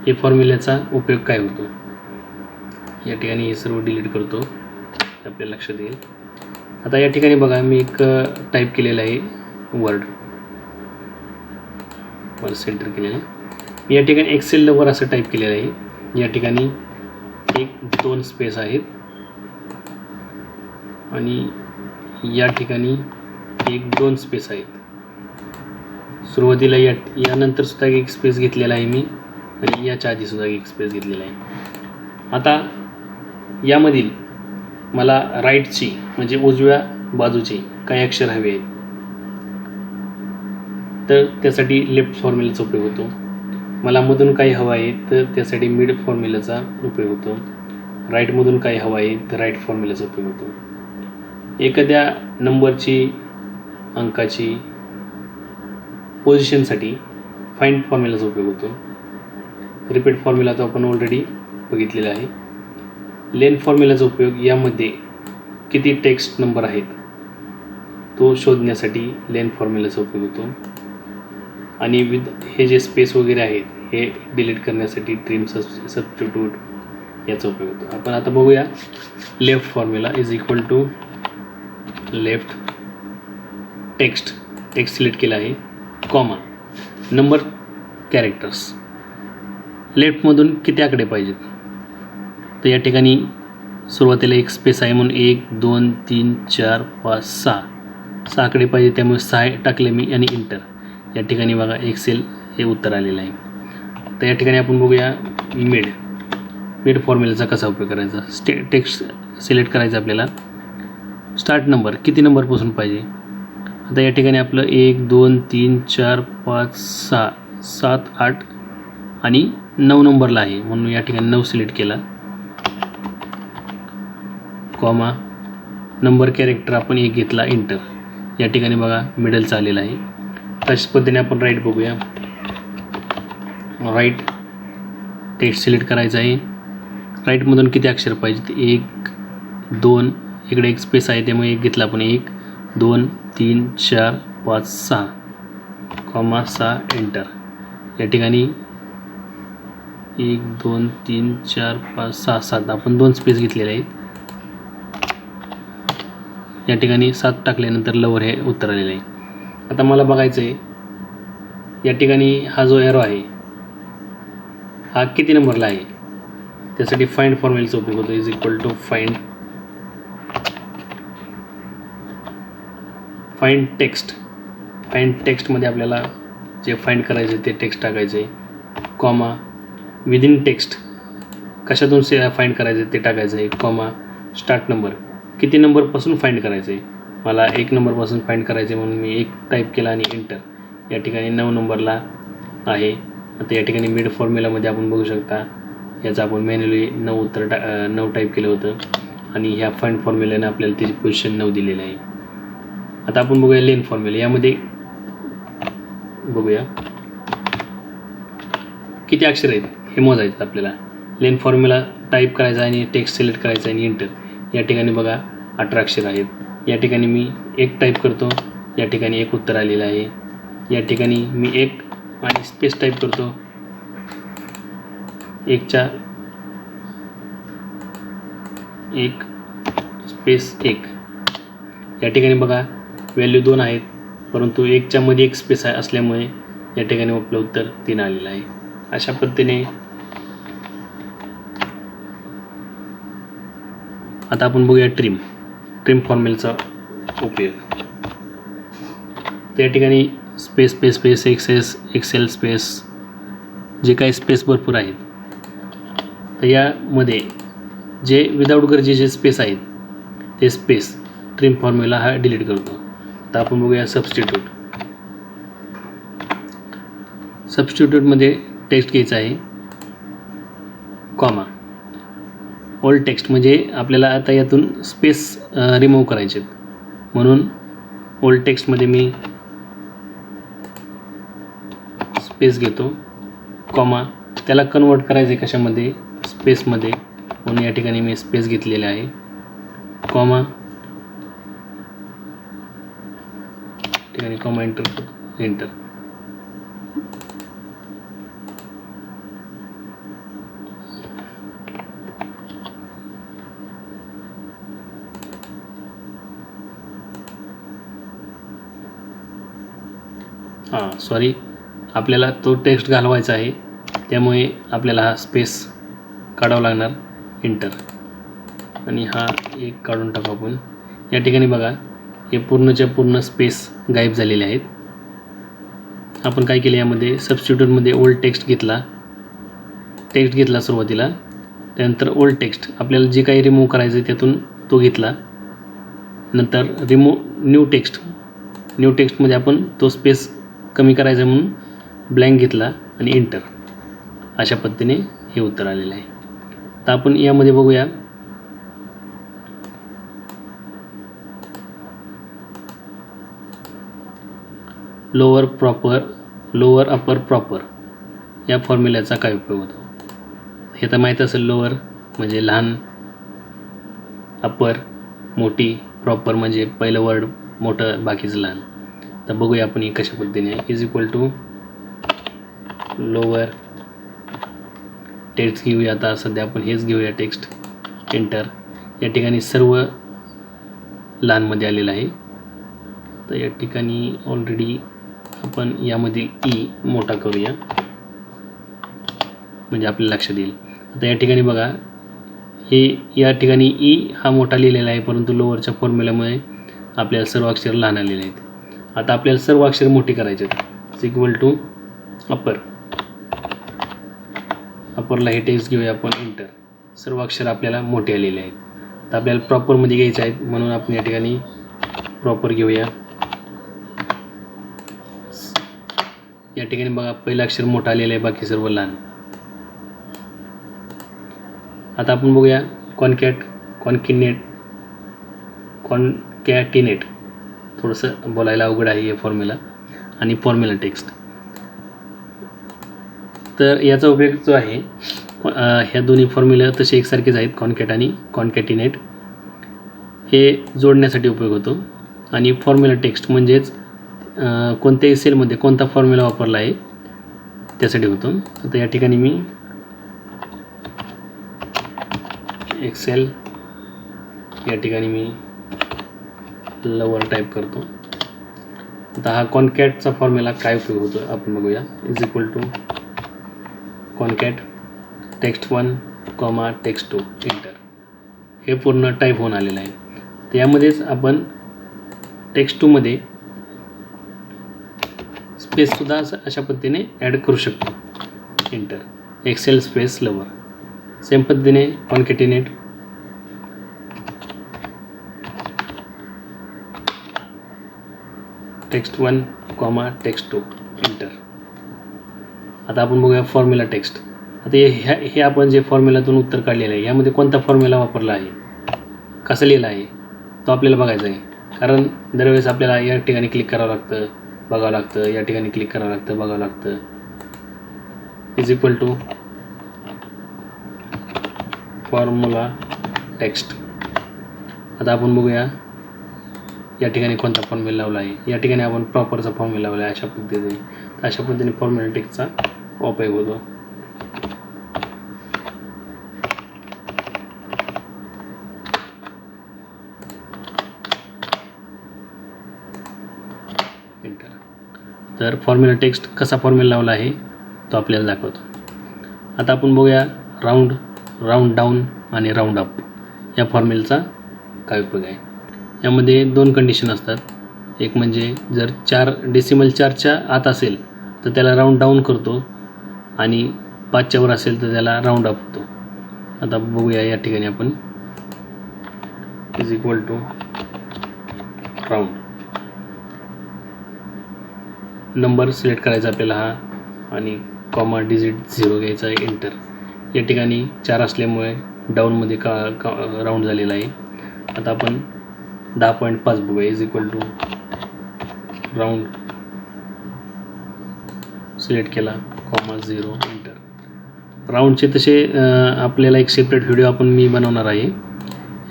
हे फॉर्म्युल्याचा उपयोग काय होतो. या ठिकाणी हे सर्व डिलीट करतो, आपल्याला लक्षात येईल. आता या ठिकाणी बघा मी एक टाईप केलेलं आहे वर्ड सेंटर केलेलं आहे. या ठिकाणी एक्सेल वर असं टाईप केलेलं आहे. या ठिकाणी 1 2 स्पेस आहेत आणि या ठिकाणी 1 2 स्पेस आहेत. सुरुवातीला यानंतर सुद्धा एक स्पेस घेतलेला आहे मी आणि याच्या आधी सुद्धा एक स्पेस घेतलेला आहे. आता यामधील मला राईटची म्हणजे उजव्या बाजूची काही अक्षर हवे आहेत, तर त्यासाठी लेफ्ट फॉर्म्युलाचा उपयोग होतो. मला मधून काही हवं आहे तर त्यासाठी मिड फॉर्म्युलाचा उपयोग होतो. राईटमधून काही हवं आहे तर राईट फॉर्म्युलाचा उपयोग होतो. एखाद्या नंबरची, अंकाची पोझिशनसाठी फाइंड फॉर्म्युलाचा उपयोग होतो. रिपीट फॉर्म्युला तो आपण ऑलरेडी बघितलेला आहे. लेन फॉर्म्युलाचा उपयोग यामध्ये किती टेक्स्ट नंबर आहेत तो शोधण्यासाठी लेन फॉर्म्युलाचा उपयोग होतो. आणि हे जे स्पेस वगैरे आहेत हे डिलीट करण्यासाठी ट्रिम सबस्टिट्यूट याचा उपयोग होतो. आपण आता बघूया left formula is equal to left text select केला आहे, कॉमा नंबर कॅरेक्टर्स. लेफ्टमधून किती आकडे पाहिजेत, तर या ठिकाणी सुरुवातीला एक स्पेस आहे म्हणून 1 2 3 4 5 6 आकडे पाहिजे, त्यामुळे 6 टाकले मी आणि इंटर. या ठिकाणी बघा एक्सेल हे उत्तर आलेलं आहे. तर या ठिकाणी आपण बघूया मिड फॉर्म्युलाचा कसा उपयोग करायचा. टेक्स्ट सिलेक्ट करायचं आपल्याला. स्टार्ट नंबर किती नंबरपासून पाहिजे, आता या ठिकाणी आपलं 1 2 3 4 5 6 7 8 आणि 9 नंबरला आहे म्हणून या ठिकाणी 9 सिलेक्ट केला, कॉमा नंबर कॅरेक्टर आपण 1 घेतला, इंटर. या ठिकाणी बघा मिडलचा आलेला आहे. तशाच पद्धतीने आपण राईट बघूया. राईट टेक्स्ट सिलेक्ट करायचं आहे. राईटमधून किती अक्षर पाहिजेत, 1 2, इकडे एक स्पेस आहे त्यामुळे 1 घेतला आपण, 1 2 3 4 5 6 कॉमा 6 एंटर. या ठिकाणी 1 2 3 4 5 6 7 आपण 2 स्पेस घेतलेले आहेत. या ठिकाणी 7 टाकल्यानंतर लवर हे उत्तर आलेलं आहे. आता मला बघायचं आहे या ठिकाणी हा जो एरो आहे हा किती नंबरला आहे, त्यासाठी फाइंड फॉर्म्युलाचा उपयोग होतो. इज इक्वल टू फाइंड टेक्स्टमध्ये आपल्याला जे फाइंड करायचे ते टेक्स्ट टाकायचे आहे, कॉमा विदिन टेक्स्ट कशातून फाइंड करायचे ते टाकायचं आहे, कॉमा स्टार्ट नंबर किती नंबरपासून फाइंड करायचं आहे, मला 1 नंबरपासून फाइंड करायचं आहे म्हणून मी 1 टाईप केला आणि एंटर. या ठिकाणी 9 नंबरला आहे. आता या ठिकाणी मिड फॉर्म्युलामध्ये आपण बघू शकता याचं आपण मॅन्युअली 9 टाईप केलं होतं आणि ह्या फाइंड फॉर्म्युल्याने आपल्याला त्याची पोझिशन 9 दिलेली आहे. आता आपण बघूया लेन फॉर्म्युला. यामध्ये बघूया किती अक्षर आहेत हे मोजायचं आपल्याला. लेन फॉर्म्युला टाईप करायचा आणि टेक्स्ट सिलेक्ट करायचा आणि एंटर. या ठिकाणी बघा 18 अक्षर आहेत. या ठिकाणी मी 1 टाईप करतो, या ठिकाणी 1 उत्तर आलेलं आहे. या ठिकाणी मी 1 आणि स्पेस टाईप करतो, 1 स्पेस 1. या ठिकाणी बघा व्हॅल्यू 2 आहेत परंतु 1च्या मध्ये 1 स्पेस असल्यामुळे या ठिकाणी आपलं उत्तर 3 आलेलं आहे. अशा पद्धतीने आता आपण बघूया ट्रिम फॉर्म्युलाचा उपयोग. त्या ठिकाणी स्पेस एक्सेल स्पेस जे काही स्पेस भरपूर आहेत, तर यामध्ये जे विदाऊट गरजेचे स्पेस आहेत ते स्पेस ट्रिम फॉर्म्युला हा डिलीट करतो. तर आपण बघूया सबस्टिट्यूटमध्ये टेक्स्ट घ्यायचा आहे, कॉमा ओल्ड टेक्स्ट म्हणजे आपल्याला आता यातून स्पेस रिमूव्ह करायचे म्हणून ओल्ड टेक्स्टमध्ये मी स्पेस घेतो, कॉमा त्याला कन्वर्ट करायचं आहे कशामध्ये, स्पेसमध्ये म्हणून या ठिकाणी मी स्पेस घेतलेले आहे, कॉमा ठिकाणी कॉमा एंटर. सॉरी आपल्याला तो टेक्स्ट घालवायचा आहे त्यामुळे आपल्याला हा स्पेस काढावा लागणार, एंटर. आणि हा एक काढून टाकू आपण. या ठिकाणी बघा हे पूर्णच्या पूर्ण स्पेस गायब झालेले आहेत. आपण काय केलं, यामध्ये सबस्टिट्यूटमध्ये ओल्ड टेक्स्ट घेतला सुरुवातीला, त्यानंतर ओल्ड टेक्स्ट आपल्याला जे काही रिमूव्ह करायचं आहे त्यातून तो घेतला, नंतर न्यू टेक्स्टमध्ये आपण तो स्पेस कमी करायचा म्हणून ब्लँक घेतला आणि एंटर. अशा पद्धतीने हे उत्तर आलेलं आहे. तर आपण यामध्ये बघूया लोअर अपर प्रॉपर या फॉर्म्युल्याचा काय उपयोग होतो हे तर माहीत असेल. लोअर म्हणजे लहान, अपर मोठी प्रॉपर म्हणजे पहिलं वर्ड मोठं बाकीचं लहान. तर बघूया आपण ही कशा पद्धतीने is equal to lower text घेऊया. आता सध्या आपण हेच घेऊया टेक्स्ट. एंटर. या ठिकाणी सर्व लहानमध्ये आलेलं आहे. तर या ठिकाणी ऑलरेडी आपण यामधील ई मोठा करूया म्हणजे आपल्याला लक्षात येईल. आता या ठिकाणी बघा हे या ठिकाणी ई हा मोठा लिहिलेला आहे परंतु लोअरच्या फॉर्म्युल्यामुळे आपल्याला सर्व अक्षर लहान आलेले आहेत. आता आपल्याला सर्व अक्षर मोठी करायचे आहेत. इज इक्वल टू अपर. अपरला हे टेक्स्ट घेऊया आपण. एंटर. सर्व अक्षर आपल्याला मोठे आलेले आहेत. तर आपल्याला प्रॉपरमध्ये घ्यायचे आहेत म्हणून आपण या ठिकाणी प्रॉपर घेऊया. या ठिकाणी बघा पहिलं अक्षर मोठं आलेलं आहे बाकी सर्व लहान. आता आपण बघूया कॉन्कॅटिनेट. थोडंसं बोलायला अवघड आहे हे फॉर्म्युला आणि फॉर्म्युला टेक्स्ट. तर याचा उपयोग जो आहे ह्या दोन्ही फॉर्म्युला तसे एकसारखेच आहेत. कॉन्कॅट आणि कॉन्कॅटिनेट हे जोडण्यासाठी उपयोग होतो आणि फॉर्म्युला टेक्स्ट म्हणजेच कोणत्याही सेलमध्ये कोणता फॉर्म्युला वापरला आहे त्यासाठी होतो. आता या ठिकाणी मी एक्सेल या ठिकाणी मी लवर टाईप करतो. आता हा कॉन्कॅटचा फॉर्म्युला काय उपयोग होतो आपण बघूया. Is equal to concat text 1, text 2. Enter. हे पूर्ण टाईप होऊन आलेलं आहे. तर यामध्येच आपण टेक्स्ट 2 मध्ये स्पेससुद्धा अशा पद्धतीने ॲड करू शकतो. Enter. Excel space lower. Same पद्धतीने कॉन्कॅटिनेट. Text 1, text 2. एंटर. आता आपण बघूया फॉर्म्युला टेक्स्ट. आता हे आपण जे फॉर्म्युलातून उत्तर काढलेलं आहे यामध्ये कोणता फॉर्म्युला वापरला आहे कसं लिहिलं आहे तो आपल्याला बघायचा आहे. कारण दरवेळेस आपल्याला या ठिकाणी क्लिक करावं लागतं बघावं लागतं, या ठिकाणी क्लिक करावं लागतं बघावं लागतं. Is equal to formula text. आता आपण बघूया या ठिकाणी कोणता फॉर्म्युला लावला आहे. या ठिकाणी आपण प्रॉपरचा फॉर्म्युला लावला आहे अशा पद्धतीने. अशा पद्धतीने फॉर्म्युला टेक्स्टचा उपयोग होतो. तर फॉर्म्युला टेक्स्ट कसा फॉर्म्युला लावला आहे तो आपल्याला दाखवतो. आता आपण बघूया राऊंड डाऊन आणि राऊंड अप या फॉर्म्युलाचा काय उपयोग आहे. यामध्ये 2 कंडिशन असतात. एक म्हणजे जर 4 डेसिमल 4च्या आत असेल तर त्याला राऊंड डाऊन करतो आणि 5च्या वर असेल तर त्याला राऊंड अप होतो. आता बघूया या ठिकाणी आपण is equal to round. Number select करायचा आपल्याला हा आणि डिजिट 0 घ्यायचा आहे. एंटर. या ठिकाणी 4 असल्यामुळे डाऊनमध्ये राऊंड झालेला आहे. आता आपण 10.5 बघूया. Is equal to round select केला 0. एंटर. राऊंडचे तसे आपल्याला एक सेपरेट व्हिडिओ मी बनवणार आहे.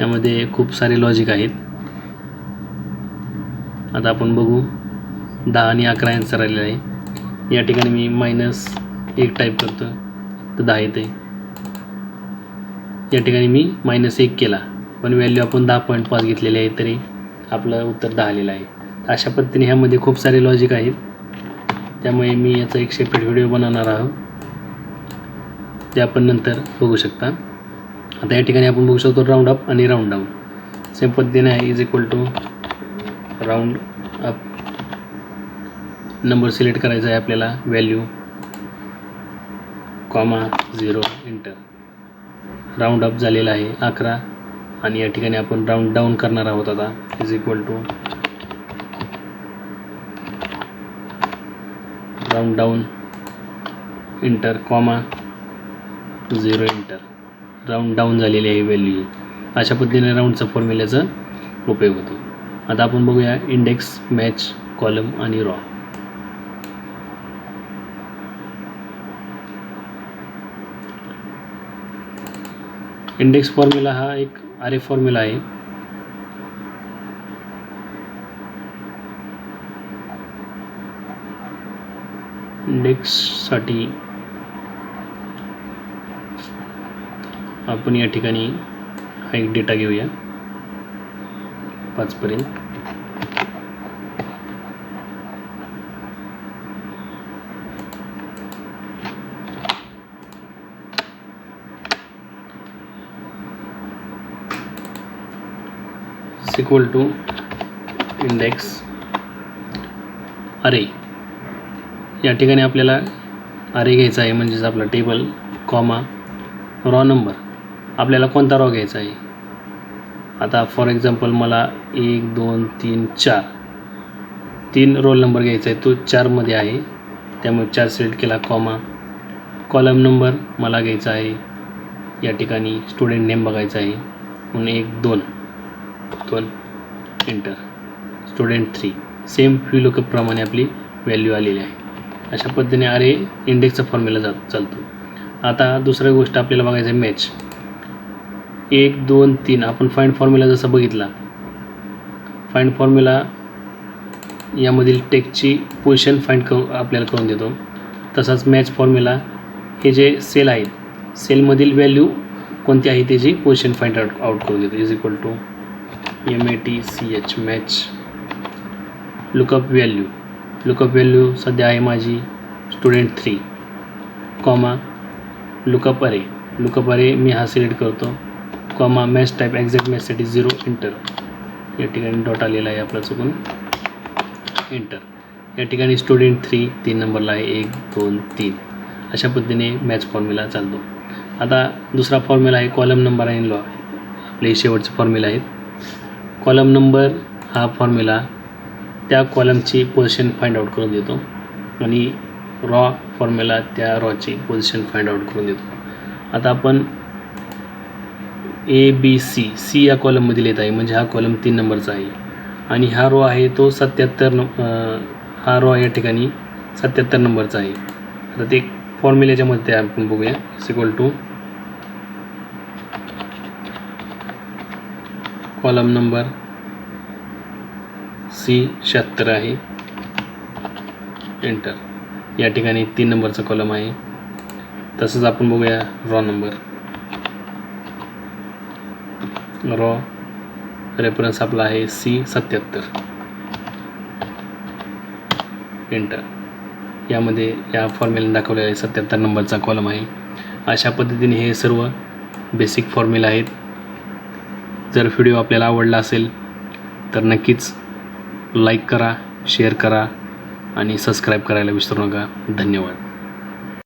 यामध्ये खूप सारे लॉजिक आहेत. आता आपण बघू 10 आणि 11 आन्सर आलेला आहे. या ठिकाणी मी -1 टाईप करतो तर 10 येते. या ठिकाणी मी -1 केला पण व्हॅल्यू आपण 10.5 घेतलेली आहे तरी आपलं उत्तर 10 आलेलं आहे. अशा पद्धतीने ह्यामध्ये खूप सारे लॉजिक आहेत. त्यामुळे मी याचा एक सेपरेट व्हिडिओ बनवणार आहोत ते आपण नंतर बघू शकता. आता या ठिकाणी आपण बघू शकतो राऊंड अप आणि राऊंड डाऊन सेम पद्धतीने आहे. Is equal to round up. Number select करायचा आहे आपल्याला व्हॅल्यू 0. एंटर. राऊंड अप झालेला आहे 11 आणि या ठिकाणी आपण राऊंड डाऊन करणार आहोत. आता is equal to round down. Enter 0. Enter. Round down झालेली आहे व्हॅल्यू. अशा पद्धतीने राऊंडचा फॉर्म्युल्याचा उपयोग होतो. आता आपण बघूया इंडेक्स मॅच कॉलम आणि रॉ. इंडेक्स फॉर्म्युला हा एक आरे फॉर्म्युला आहे. इंडेक्ससाठी आपण या ठिकाणी हा एक डेटा घेऊया 5 पर्यंत. इक्वल टू इंडेक्स अरे. या ठिकाणी आपल्याला अरे घ्यायचा आहे, म्हणजेच आपला टेबल, कॉमा रॉ नंबर. आपल्याला कोणता रॉ घ्यायचा आहे? आता फॉर एक्झाम्पल मला 1 2 3 4 3 रोल नंबर घ्यायचा आहे, तो 4मध्ये आहे, त्यामुळे 4 सिलेक्ट केला, कॉमा. कॉलम नंबर मला घ्यायचा आहे, या ठिकाणी स्टुडंट नेम बघायचा आहे म्हणून 1 2 एंटर. स्टुडंट 3 सेम व्हीलूकअप प्रमाणे आपली व्हॅल्यू आलेली आहे. अशा पद्धतीने अरे इंडेक्सचा फॉर्म्युला चालतो. आता दुसरी गोष्ट आपल्याला बघायचं आहे मॅच. 1 2 3 आपण फाइंड फॉर्म्युला जसा बघितला, फाइंड फॉर्म्युला यामधील टेक्स्टची पोझिशन फाइंड आपल्याला करून देतो. तसाच मॅच फॉर्म्युला हे जे सेल आहेत, सेलमधील व्हॅल्यू कोणती आहे त्याची पोझिशन फाइंड आउट करून देतो. Is equal to MATCH match lookup value. Lookup value सध्या आहे माझी student 3, comma lookup array. Lookup array मी हा सिलेक्ट करतो, कॉमा मॅच टाईप एक्झॅक्ट मॅचसाठी 0 एंटर. या ठिकाणी डॉट आलेला आहे आपला चुकून, एंटर. या ठिकाणी स्टुडंट 3 नंबरला आहे 1 2 3. अशा पद्धतीने मॅच फॉर्म्युला चालतो. आता दुसरा फॉर्म्युला आहे कॉलम नंबर आणि लॉ. आपले शेवटचे फॉर्म्युला आहेत. कॉलम नंबर हा फॉर्म्युला त्या कॉलमची पोझिशन फाइंड आउट करून देतो आणि रॉ फॉर्म्युला त्या रॉची पोझिशन फाइंड आउट करून देतो. आता आपण ABC या कॉलममधील येत आहे, म्हणजे हा कॉलम 3 नंबरचा आहे आणि हा रो आहे तो 77 हा रो या ठिकाणी 77 नंबरचा आहे. आता ते फॉर्म्युल्याच्या मध्ये आपण बघूया. Equal two column number C76 आहे, एंटर. या ठिकाणी 3 नंबरचा कॉलम आहे. तसंच आपण बघूया रॉ नंबर. रॉ रेफरन्स आपला आहे C77, एंटर. यामध्ये या फॉर्म्युला दाखवलेला आहे 77 नंबरचा कॉलम आहे. अशा पद्धतीने हे सर्व बेसिक फॉर्म्युला आहेत. जर व्हिडिओ आपल्याला आवडला असेल तर नक्कीच लाईक करा, शेअर करा आणि सबस्क्राईब करायला विसरू नका. धन्यवाद.